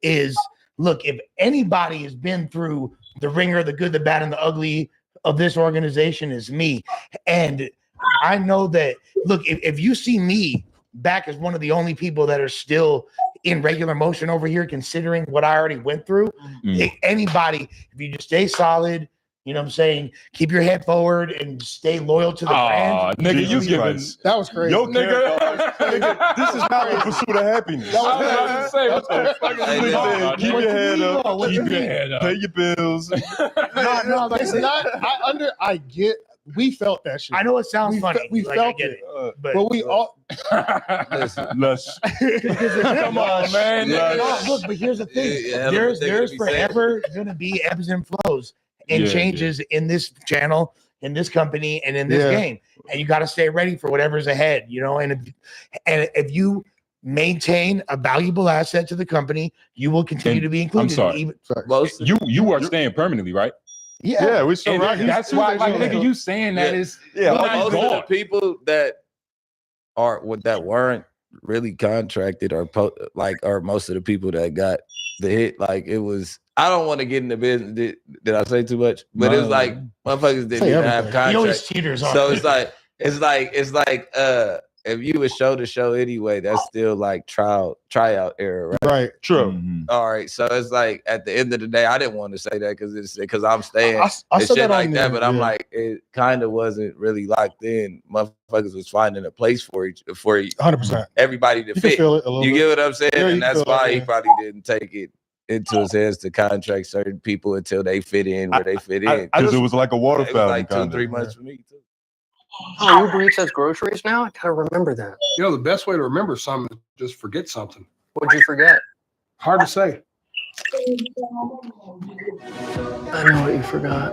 is, look, if anybody has been through the ringer, the good, the bad, and the ugly of this organization, is me. And I know that, look, if you see me back as one of the only people that are still in regular motion over here, considering what I already went through, anybody, if you just stay solid, you know what I'm saying, keep your head forward and stay loyal to the brand. Nigga, you giving that was crazy. Yo, nigga, this is not the pursuit of happiness. I was about to say, what the fuck is going Keep your head up. Keep your head up. Pay your bills. No, it's not. I get. We felt that shit. I know it sounds funny. We like, felt I get it, but we all. Lush. Come on, man. No, look, but here's the thing. There's forever going to be ebbs and flows and changes in this channel, in this company, and in this game. And you got to stay ready for whatever's ahead, you know. And if you maintain a valuable asset to the company, you will continue to be included. I'm sorry. You are staying permanently, right? Yeah, we still right. That's why, like, nigga, you saying that is most of the people that weren't really contracted or most of the people that got the hit, like it was. I don't want to get in the business. Did I say too much? But it was like motherfuckers didn't even have contracts. You always cheaters. So it's like it's like if you would show the show anyway, that's still like tryout era, right? Right. True. Mm-hmm. All right, so it's like at the end of the day, I didn't want to say that because I'm staying I and said shit that like on that, there, but I'm yeah. like it kind of wasn't really locked in. Motherfuckers was finding a place for 100%. everybody to You can fit. feel it a little You bit. get what I'm saying? Yeah, you And can that's feel it, why he yeah. probably didn't take it into his hands to contract certain people until they fit in where they fit in. Because it was like a water It was fountain, like kind 2-3 of. months for me too. Oh, Uber Eats has groceries now? I gotta remember that. You know, the best way to remember something is just forget something. What'd you forget? Hard to say. I know what you forgot.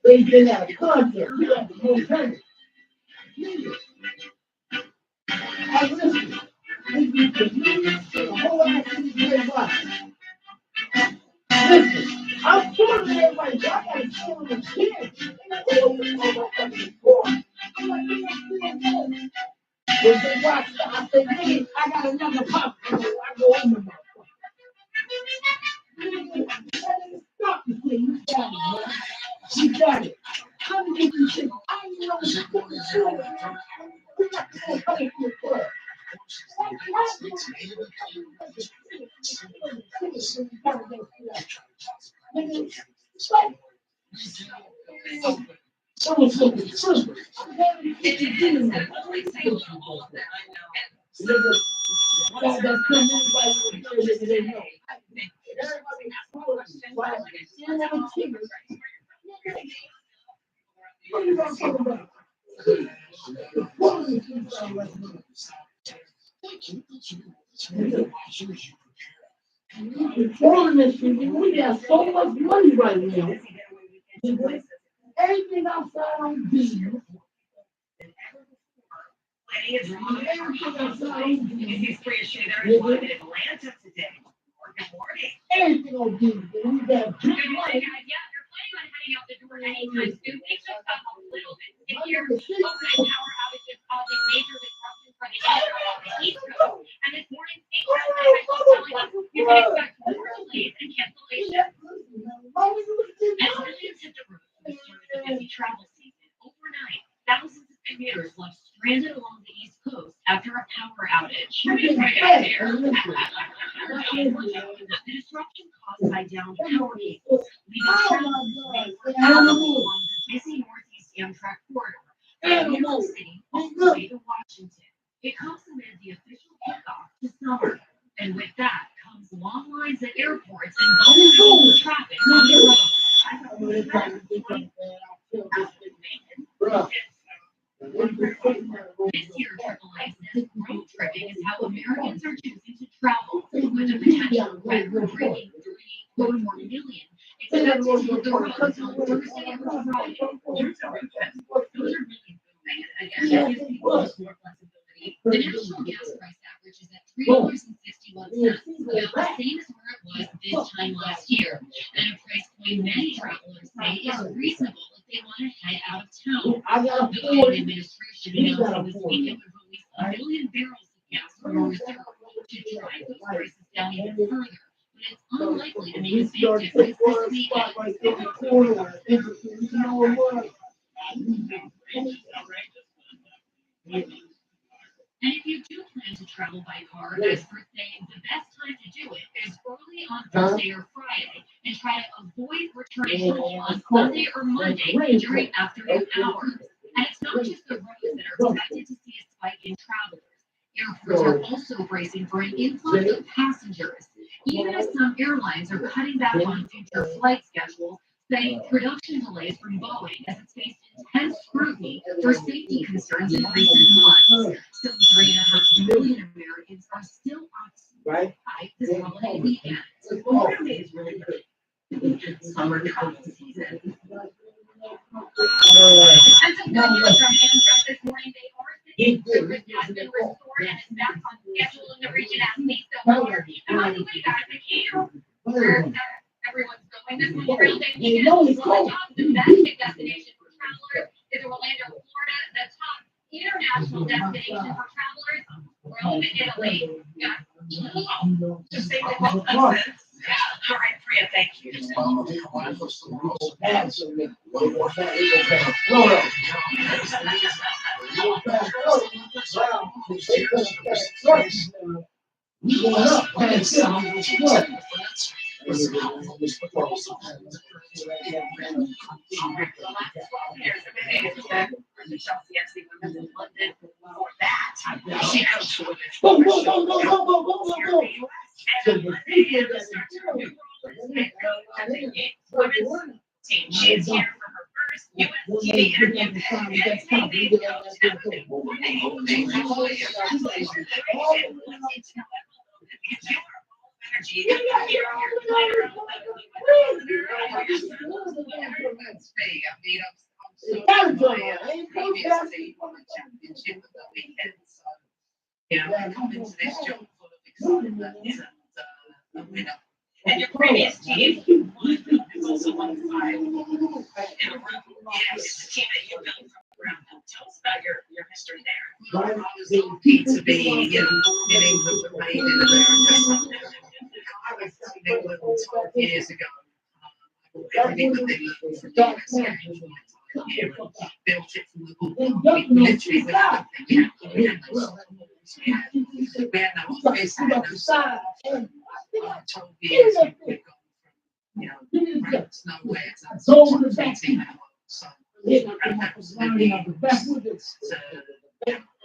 They've been at a concert. You have to maintain it. And listen, the whole ass is very much. Listen, I'm sure that everybody, I gotta show them the kids. When they watch, I say, hey, I got another pop. I go in the mouth. Stop the thing. You got it, man. You got it. How do you do shit? I ain't know what fucking shit. We're not going to pay for your club. We got so much money right now. Everything outside on B. Everything on B. We got Thousands of commuters left stranded along the East Coast after a power outage. The disruption caused by downed power cables leaving travelers along the busy Northeast Amtrak corridor from New York City all the way to Washington. It comes amid the official kickoff to summer, and with that comes long lines at airports and boom traffic on the road. This year, AAA says road tripping is how Americans are choosing to travel, with a potential record-breaking 3.4 million expected to hit the roads on Thursday and Friday. Those are really booming. Again, that gives people more flexibility. The national gas price average is at $3.61, about the same as where it was this time last year, and a price point many travelers say is reasonable if they want to head out of town. The Biden administration announcing this weekend would release 1 million barrels of gas from a reserve to drive those prices down even further, but it's unlikely to make a big difference this weekend. And if you do plan to travel by car, experts say the best time to do it is early on Thursday or Friday, and try to avoid returning home on Sunday or Monday during afternoon hours. And it's not just the roads that are expected to see a spike in travelers. Airports are also bracing for an influx of passengers, even as some airlines are cutting back on future flight schedules, citing production delays from Boeing as it's faced intense scrutiny for safety concerns in recent months. Still 3.5 million Americans are still occupied this holiday weekend. summer travel season. And some good news from Amtrak this morning. They are saying service has been restored and is back on schedule in the region as we so far. And by the way, guys, I can't where everyone's going this Memorial Day weekend. Well, the top domestic destination for travelers is Orlando, Florida. The top international destination for travelers, Rome, Italy. Yeah. Just say that. All right, Priya, thank you. She is here for her first US TV interview. I come into this job full of excitement and a winner. And your previous team is also one side in a room. Yes, the team that you built from the ground up. Tell us about your history there. I was lucky to be, getting the rain in America. I was in England 12 years ago. Everything that they learned from the USA here and built it from the bottom. We literally went out there. We had no office, we had no 12 years we've gone from, France nowhere to top 13 in the world. So absolutely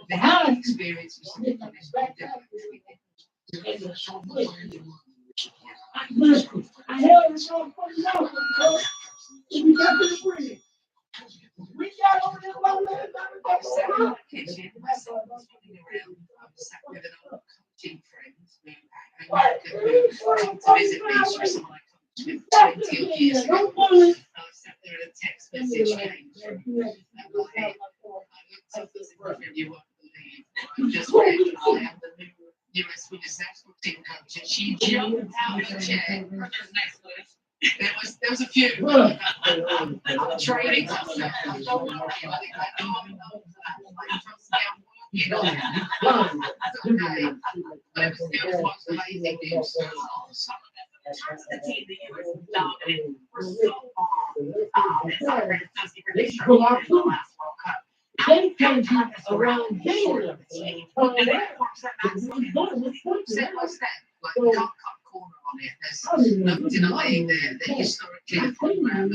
the experience was something that is very we got over there about I sat in the kitchen, my son was running around. I was sat with an old coaching friend who come to visit me. She was someone I coached with 20 years ago. I sat there and a text message came through. And go ahead. I looked up and said, you won't believe. I just read I am the new US Women's National Team coach. And she jumped out of the chair. There was a few. I'm training myself. I know. But it was amazing news. The team that you were dominant for so long. It's not very fancy for this in the last World Cup. They came around here. And they watch that step by step, like the cup corner on it. There's no denying that historically the program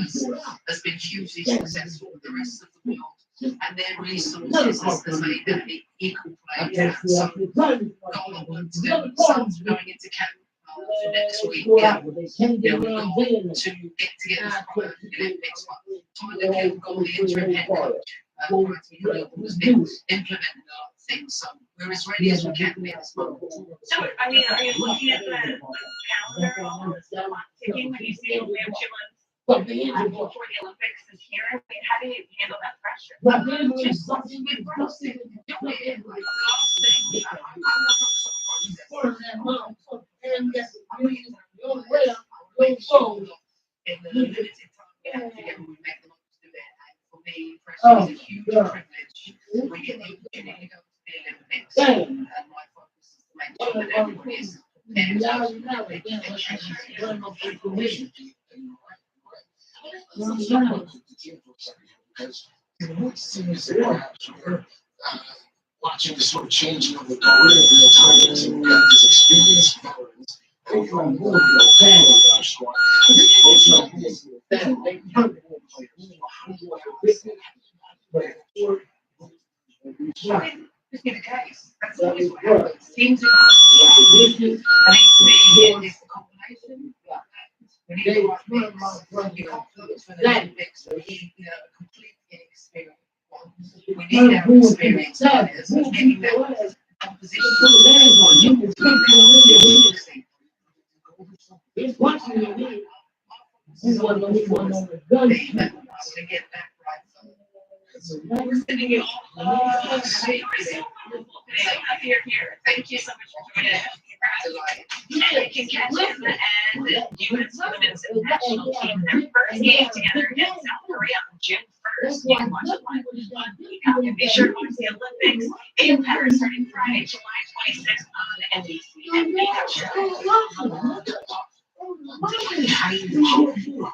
has been hugely successful with the rest of the world. And their resources has made that equal play. So, got a lot of work to do. Sun's going into camp for next week. We're going to get together prior to the Olympics. Tyler Hill got the interim head coach. Was implementing a lot of things. So, we're as ready as we can be at this moment. So, I mean, are you looking at the calendar on the ticking when you see we have 2 months? Before the Olympics is here, I mean, how do you handle that pressure? Just with roasting, doing it like roasting. In the limited time we have together, we make the most of it. And for me, pressure is a huge privilege. We get the opportunity to go to the Olympics, and my focus is to make sure that everybody is watching the sort of changing of the guard in real time as we got this experience veterans and you're on board with the family of our squad. It's not that they don't play. How do you Just be the case. That's always what happens. Teams are I think to me here is the combination. We need to watch mix. You can't focus for the Olympics. We need a complete experience. We need to have experience players and getting that composition. Here. Thank you so much for joining us. And you can catch him and U.S. Women's National Team their first game together in South Korea on June 1st. You can watch it live on Peacock and be sure to watch the Olympics in Paris starting Friday, July 26th on NBC and Peacock.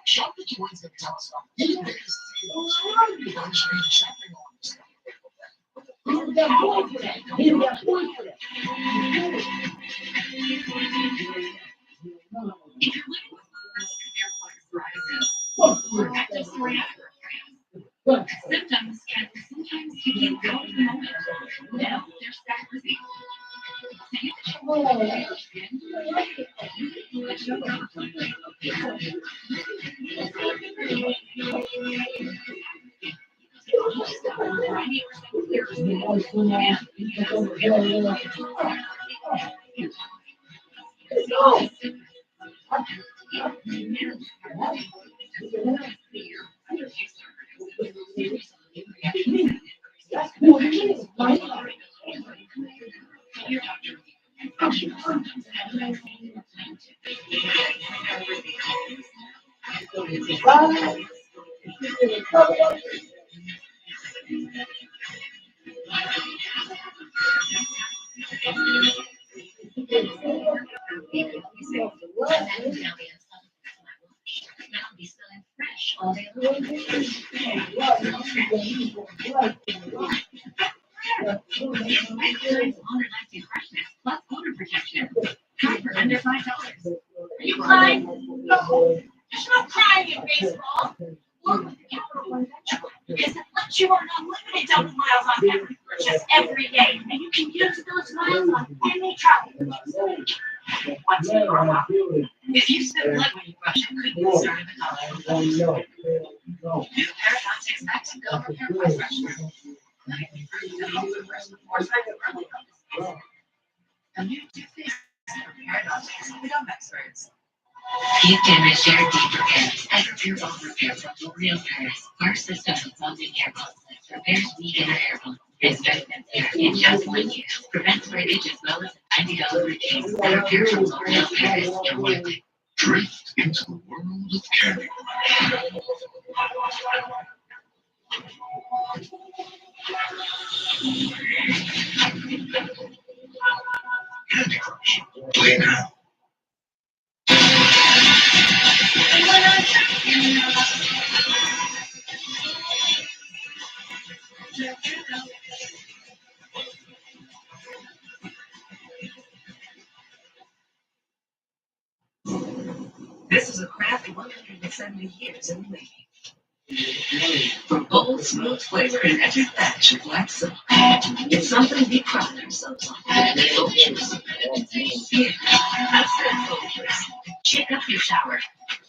Shop the toys that tell us about the biggest if you're living with symptoms can sometimes keep you out of the moment. Now there's sacrifice. Plus odor protection. For under $5. Are you crying? No. There's no crying in baseball. Look at the capital because it lets you earn unlimited double miles on every purchase every day, and you can use those miles on any travel. What's more, if you spend blood when you brush, it could be the start of a college. New Paradox Active Gum Repair Blood Pressure. A new toothpaste for Paradox Gum experts. Deep damage hair deep repair. Everpure bone repair from L'Oreal Paris. First system of foaming hair follicles repairs weak inner hair follicles. Experiments hair in just 1 year. Prevents breakage as well as a $90 routine. Everpure from L'Oreal Paris in 1 day. Drift into the world of Candy Crush. Candy Crush. Play now. This is a craft 170 years in the making. For bold, smooth flavor in every batch of black silk. It's something to be proud of themselves on. Folgers. Here, that's the Folgers. Shake up your shower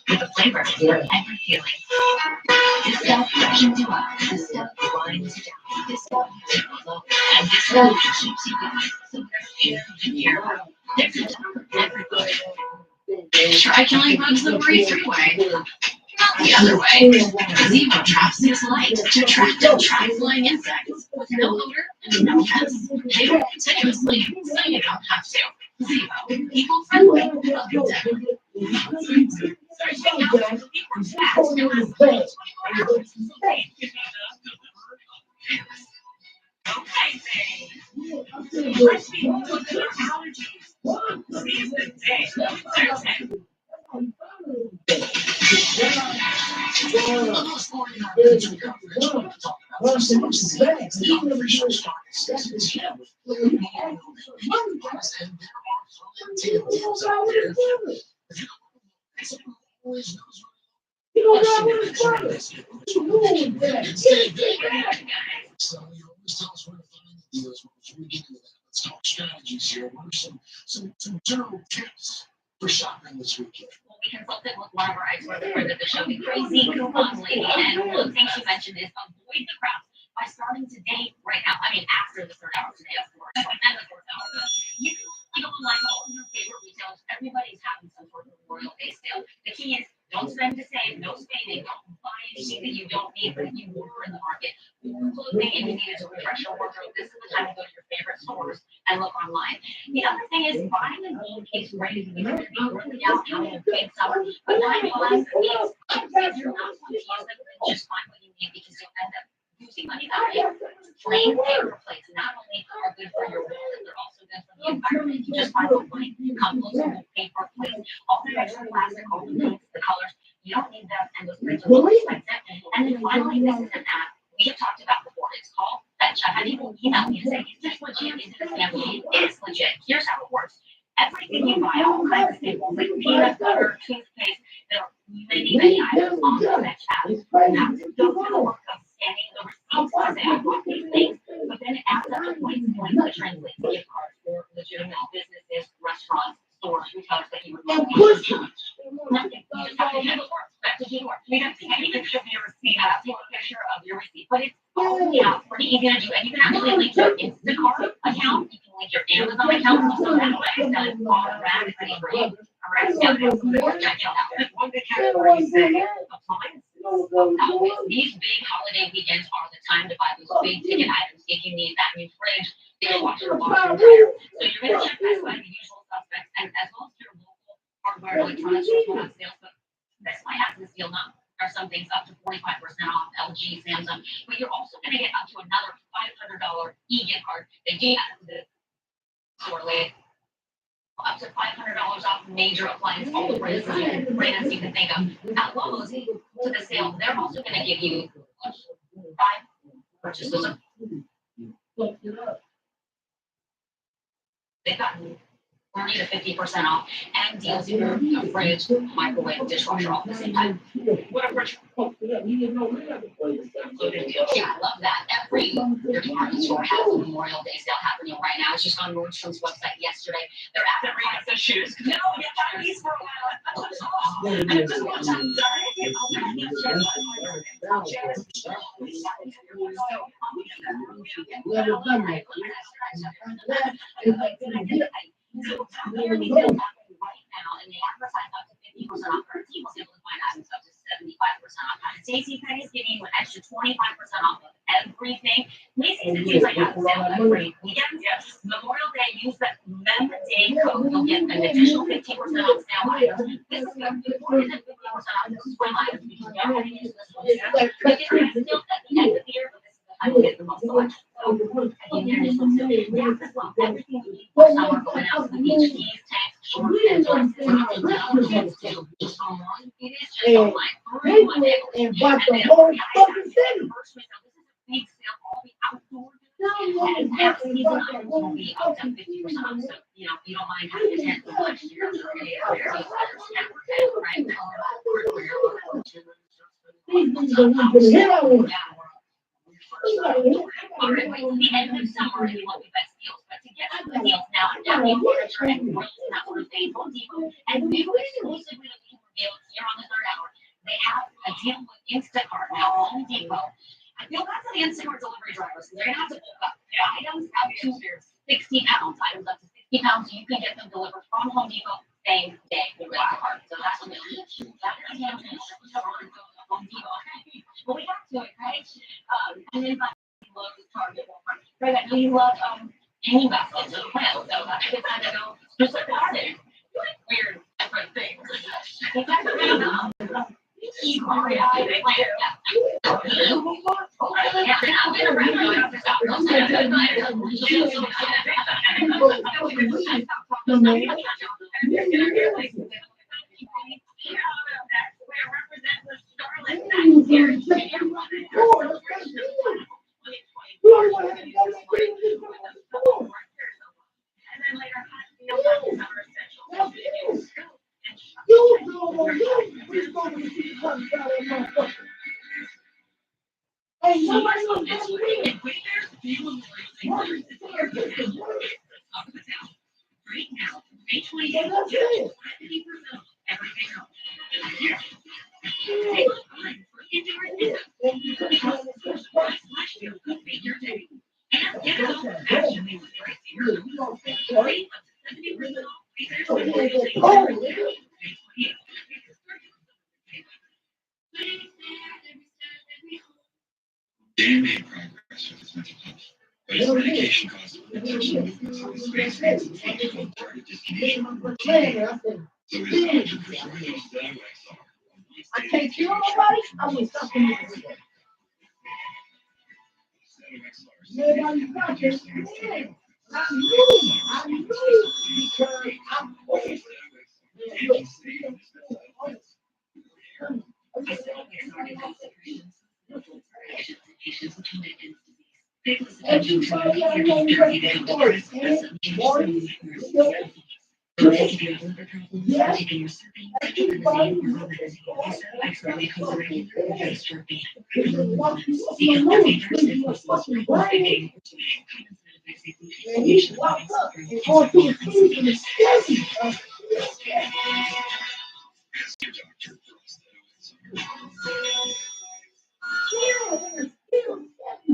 with a flavor for every feeling. This stuff freshens you up. This stuff winds you down. This stuff makes you flow. And this stuff keeps you going. So there's air in your room. There's a time for everybody. Try killing bugs the Marie way. Not the other way. Zemo traps its light to attract and trap flying insects with no odor and no pests. They work continuously, so you don't have to. Zemo, people friendly, welcome down. Searching out to be more fast and less than 24 hours. Okay, babe. Fresh people with their allergies. Seize the day. Certain. Let's talk strategies here. What are some general tips for shopping this weekend? We consulted with one of our experts for the shopping crazy coupons lady, and one thing she mentioned is avoid the crowds by starting today, right now. I mean, after the third hour today, of course, and the fourth hour. But you can go online all of your favorite retailers. Everybody's having some sort of Memorial Day sale. The key is Don't spend to save, no spending. Don't buy anything that you don't need, but you were in the market. Clothing and you needed to refresh your wardrobe. This is the time to go to your favorite stores and look online. The other thing is buying in bulk is great. You can not really out how you big summer, but buying online means you're not going to use them, just find what you need because you'll end up using money that way. Plain paper plates not only are good for your wallet, they're also good for the environment. You just buy the plain, compostable paper plates, all the extra plastic, all the paints, the colors. You don't need them, and those plates are really expensive. And then finally, this is an app we have talked about before. It's called Fetch. I've had people email me and say, "Is this legit? Is it a scam?" It is legit. Here's how it works. Everything you buy, all kinds of staples like peanut butter, toothpaste, there are many items on the Fetch app. You have to go through the work of scanning the receipts to say, "I bought these things," but then it adds up the points to translate the gift cards for legitimate businesses, restaurants, stores, retailers that you would want to use. Nothing. You just have to do the work. That's the work. You have to take a picture of your receipt. Take a picture of your receipt, but it's pretty easy to do. And you can actually link your Instacart account. You can link your Amazon account. So that way it's done automatically for you. All right. So check it out. One big category is appliances. These big holiday weekends are the time to buy those big ticket items. If you need that new fridge, dishwasher, washer, dryer. So you're going to check Best Buy, the usual suspects, and as well as your local hardware electronics stores will have sales. But Best Buy has this deal now. There are some things up to 45% off, LG, Samsung, but you're also going to get up to another $500 e-gift card. They do have the store lid. Up to $500 off major appliance, all the brands you can think of. At Lowe's, to the sale, they're also going to give you 5 purchases. They've got 30 to 50% off and deals in your fridge, microwave, dishwasher all at the same time. What a fridge. Yeah, I love that. Every department store has a Memorial Day sale happening right now. It's just on Nordstrom's website yesterday. They're after the shoes. No, get these for a while. And just one time. Right now, and they advertise up to 50% off. Our team was able to find items up to 75% off. Stacey Penny is giving you an extra 25% off of everything. Macy's and things like that sale every weekend. Yes. Memorial Day, use the Mem Day code. You'll get an additional 15% off sale items. This is good. More than 50% off spring items because you're heading into this one. You get still at the end of the year, but this is the time to get the most selection. So, again, as well, everything you need for summer going out to the beach, skis, tanks, shorts, and dresses. It is just online. And bought the whole fucking city. This is a big sale, all the outdoor and half season items will be up to 50% off. So, you don't mind having a tent for much. You're the end of summer if you want the best deals, but to get the deals now, Downey Furniture and Grills and that sort of thing, Home Depot, and new exclusively that we can reveal here on the third hour, they have a deal with Instacart now, Home Depot. I feel bad for the Instacart delivery drivers, they're gonna have to bulk up items up to 60 pounds, items up to 60 pounds, so you can get them delivered from Home Depot same day with Instacart. So that's what that is Home Depot. Well, we have to, right? And then love Target, right? I know you love hanging baskets and plants, so that's a good time to go. Just like that, weird different things. Dan made progress with his mental health, but his medication caused him intentional space needs and functional target dyskinesia or TD. So his doctor prescribed him Stenoxar. I can't kill nobody. I will stop him. Nobody got this. I knew because I'm always. Everybody I know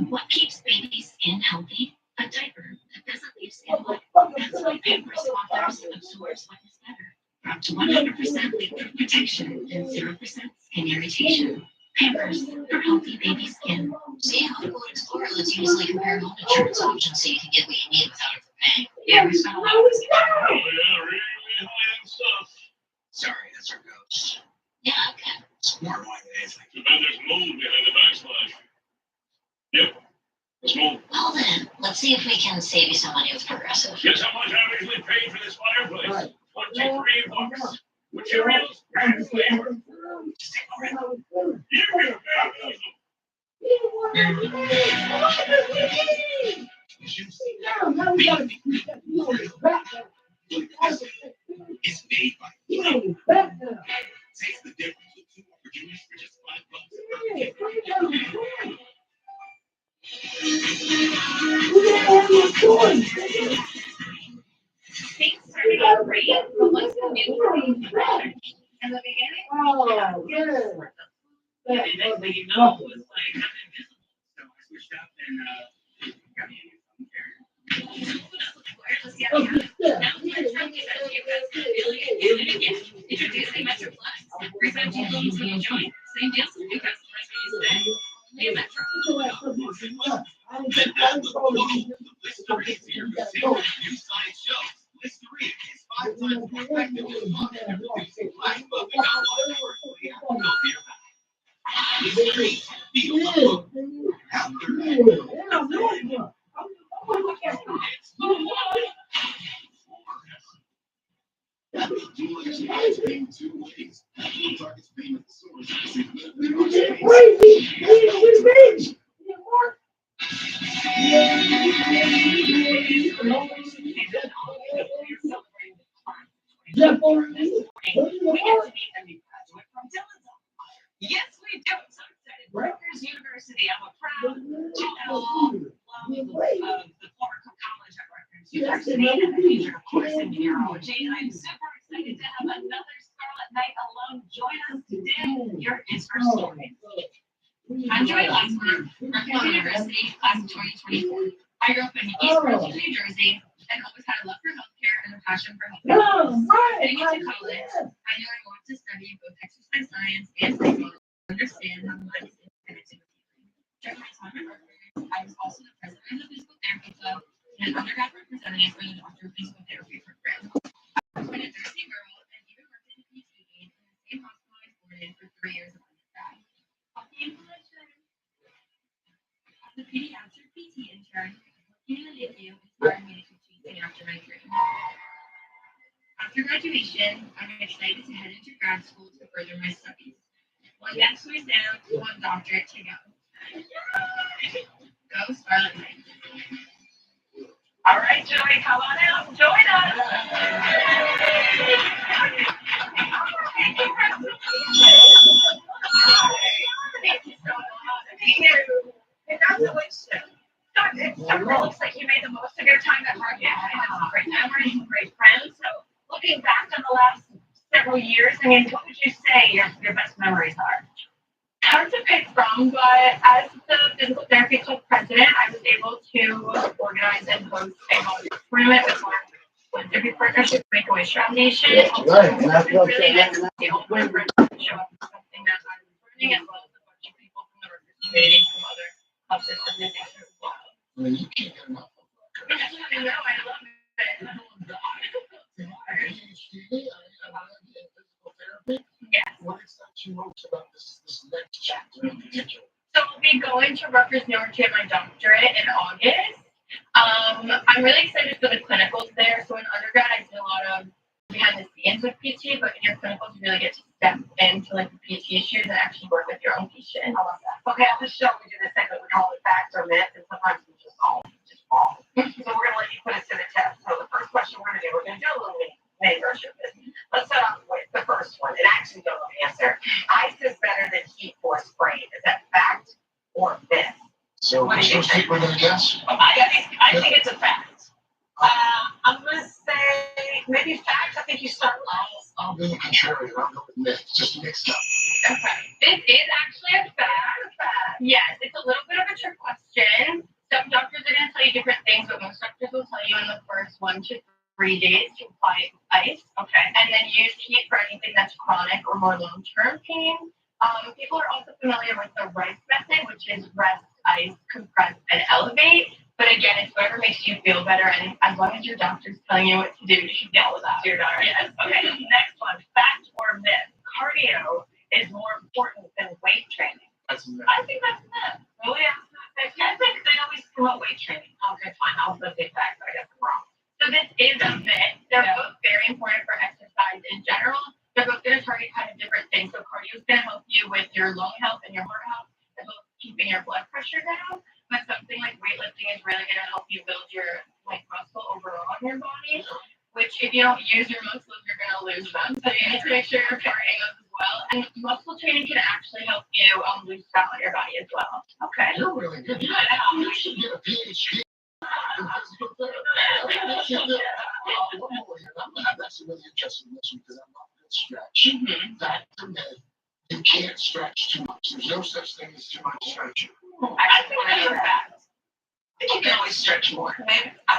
What keeps baby skin healthy? A diaper that doesn't leave skin wet. That's why Pampers authors absorb sweat is better. For up to 100% leak-proof protection and 0% skin irritation. Pampers for healthy baby skin. See, Hollywood Explorer lets you easily compare home insurance options so you can get what you need without overpaying. Yeah, we spent a lot of time. Sorry, that's our ghost. Yeah, okay. Smart one is like, there's mold behind the backslash. Yep. Well then, let's see if we can save you some money with Progressive. Guess how much I originally paid for this fireplace? $23. Materials and flavor. Just ignore it. It's made by Taste the difference with 2 opportunities for just $5. Things started out great, but once the new project in the beginning, And next thing you know, it was like I'm invisible. So I switched up and got me a new phone carrier. Now we're trying to get you guys to feel it again and again. Introducing Metro Plus. Free 5G phones when you join. Same deals for new customers when you stay. New Metro. New science shows. Listerine is 5 times more effective than smoking and reducing black bugs and healthier. Listerine, feel the look. Yes, we do. I'm so excited. Rutgers University. I'm a proud child of the Clark College at Rutgers University and a major course in meteorology. And I'm super excited to have another Scarlet Knight alum join us today. Here is her story. I'm Joy Laxman, Rutgers University, class of 2024. I grew up in East Brunswick, New Jersey, and always had a love for healthcare and a passion for helping others. Getting into college, I knew I wanted to study both exercise science and psychology to understand how the mind is connected with healing. During my time at Rutgers, I was also the president of the physical therapy club and an undergrad representative for the doctor of physical therapy program. I was a nursing girl and even worked in a PT in the same hospital I was born in for 3 years of undergrad. As a pediatric PT intern, working in the NICU inspired me to keep chasing after my dream. After graduation, I'm excited to head into grad school to further my studies. One next exam, one doctorate to go. Go Scarlet Knight. All right, Joey, come on out. Join us. Congratulations. It looks like you made the most of your time at Harvard. You had some great memories, some great friends. So looking back on the last several years, I mean, what would you say your best memories are? Hard to pick from, but as the physical therapy club president, I was able to organize and host a holiday tournament with therapy partnership with Make-A-Wish Foundation. Really nice to be able to show up for something that I was learning, as well as a bunch of people from the Rutgers community from other clubs that you wrote about this next chapter in particular? So I'll be going to Rutgers, New York to get my doctorate in August. I'm really excited for the clinicals there. So in undergrad, I did a lot of behind the scenes with PT, but in your clinicals, you really get to step into like the PT issues and actually work with your own patient. I love that. Okay, on this show, we do this segment, we call it facts or myths, and sometimes we just fall. So we're going to let you put us to the test. So the first question we're going to do a little mini version of this. Let's start off with the first one. And actually don't know the answer. Ice is better than heat for spray. Is that fact or myth? So what do you think? we're gonna guess? I think it's a fact. I'm going to say maybe fact. I think you start last. I'll be the contrarian. I'll go with myth, just mixed up. Okay. This is actually a fact. Yes, it's a little bit of a trick question. Some doctors are going to tell you different things, but most doctors will tell you in the first 1 to 3 days to apply ice. Okay. And then use heat for anything that's chronic or more long-term pain. People are also familiar with the RICE method, which is rest, ice, compress, and elevate. But again, it's whatever makes you feel better. And as long as your doctor's telling you what to do, you should follow that. Your daughter. Yes. Okay. Next one. Fact or myth? Cardio is more important than weight training. That's a myth. I think that's a myth. Really? I think they always promote weight training. Okay, fine. I'll go take back, but I guess I'm wrong. So this is a myth. They're both very important for exercise in general. They're both going to target kind of different things. So cardio is going to help you with your lung health and your heart health, as well as keeping your blood pressure down. But something like weightlifting is really going to help you build your like muscle overall in your body. Which if you don't use your muscles, you're going to lose them. So you need to make sure you're targeting those as well. And muscle training can actually help you lose fat on your body as well. Okay. You're really good. You should get a PhD. One more here. I'm actually really interested in this one because I'm not a good stretch. That you can't stretch too much. There's no such thing as too much stretching. I think that's a fact. I think you can always stretch more. Maybe. I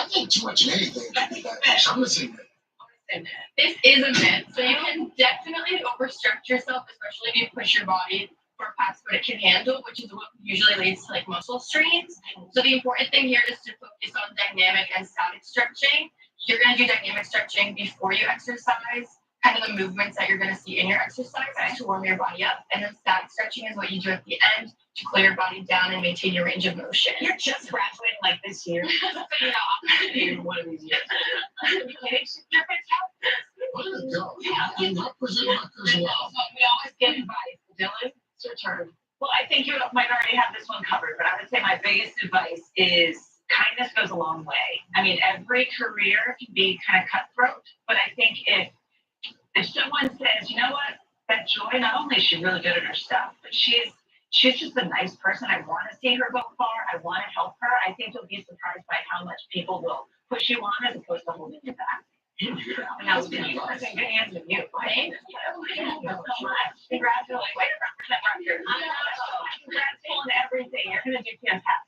think too much of anything. I'm gonna say that. This is a myth. So you can definitely overstretch yourself, especially if you push your body for past what it can handle, which is what usually leads to like muscle strains. So the important thing here is to focus on dynamic and static stretching. You're going to do dynamic stretching before you exercise, kind of the movements that you're going to see in your exercise to warm your body up. And then static stretching is what you do at the end to cool your body down and maintain your range of motion. You're just graduating like this year. So you know, in one of these years. You're fantastic. Way to go. You represent Rutgers well. We always get advice. Dylan, it's your turn. Well, I think you might already have this one covered, but I would say my biggest advice is kindness goes a long way. I mean, every career can be kind of cutthroat, but I think if someone says, you know what, that Joy, not only is she really good at her stuff, but she's just a nice person. I want to see her go far. I want to help her. I think you'll be surprised by how much people will push you on as opposed to holding you back. And that was good hands with you. Thank you so much. Congratulations. Way to represent Rutgers. Congrats on everything. You're going to do fantastic.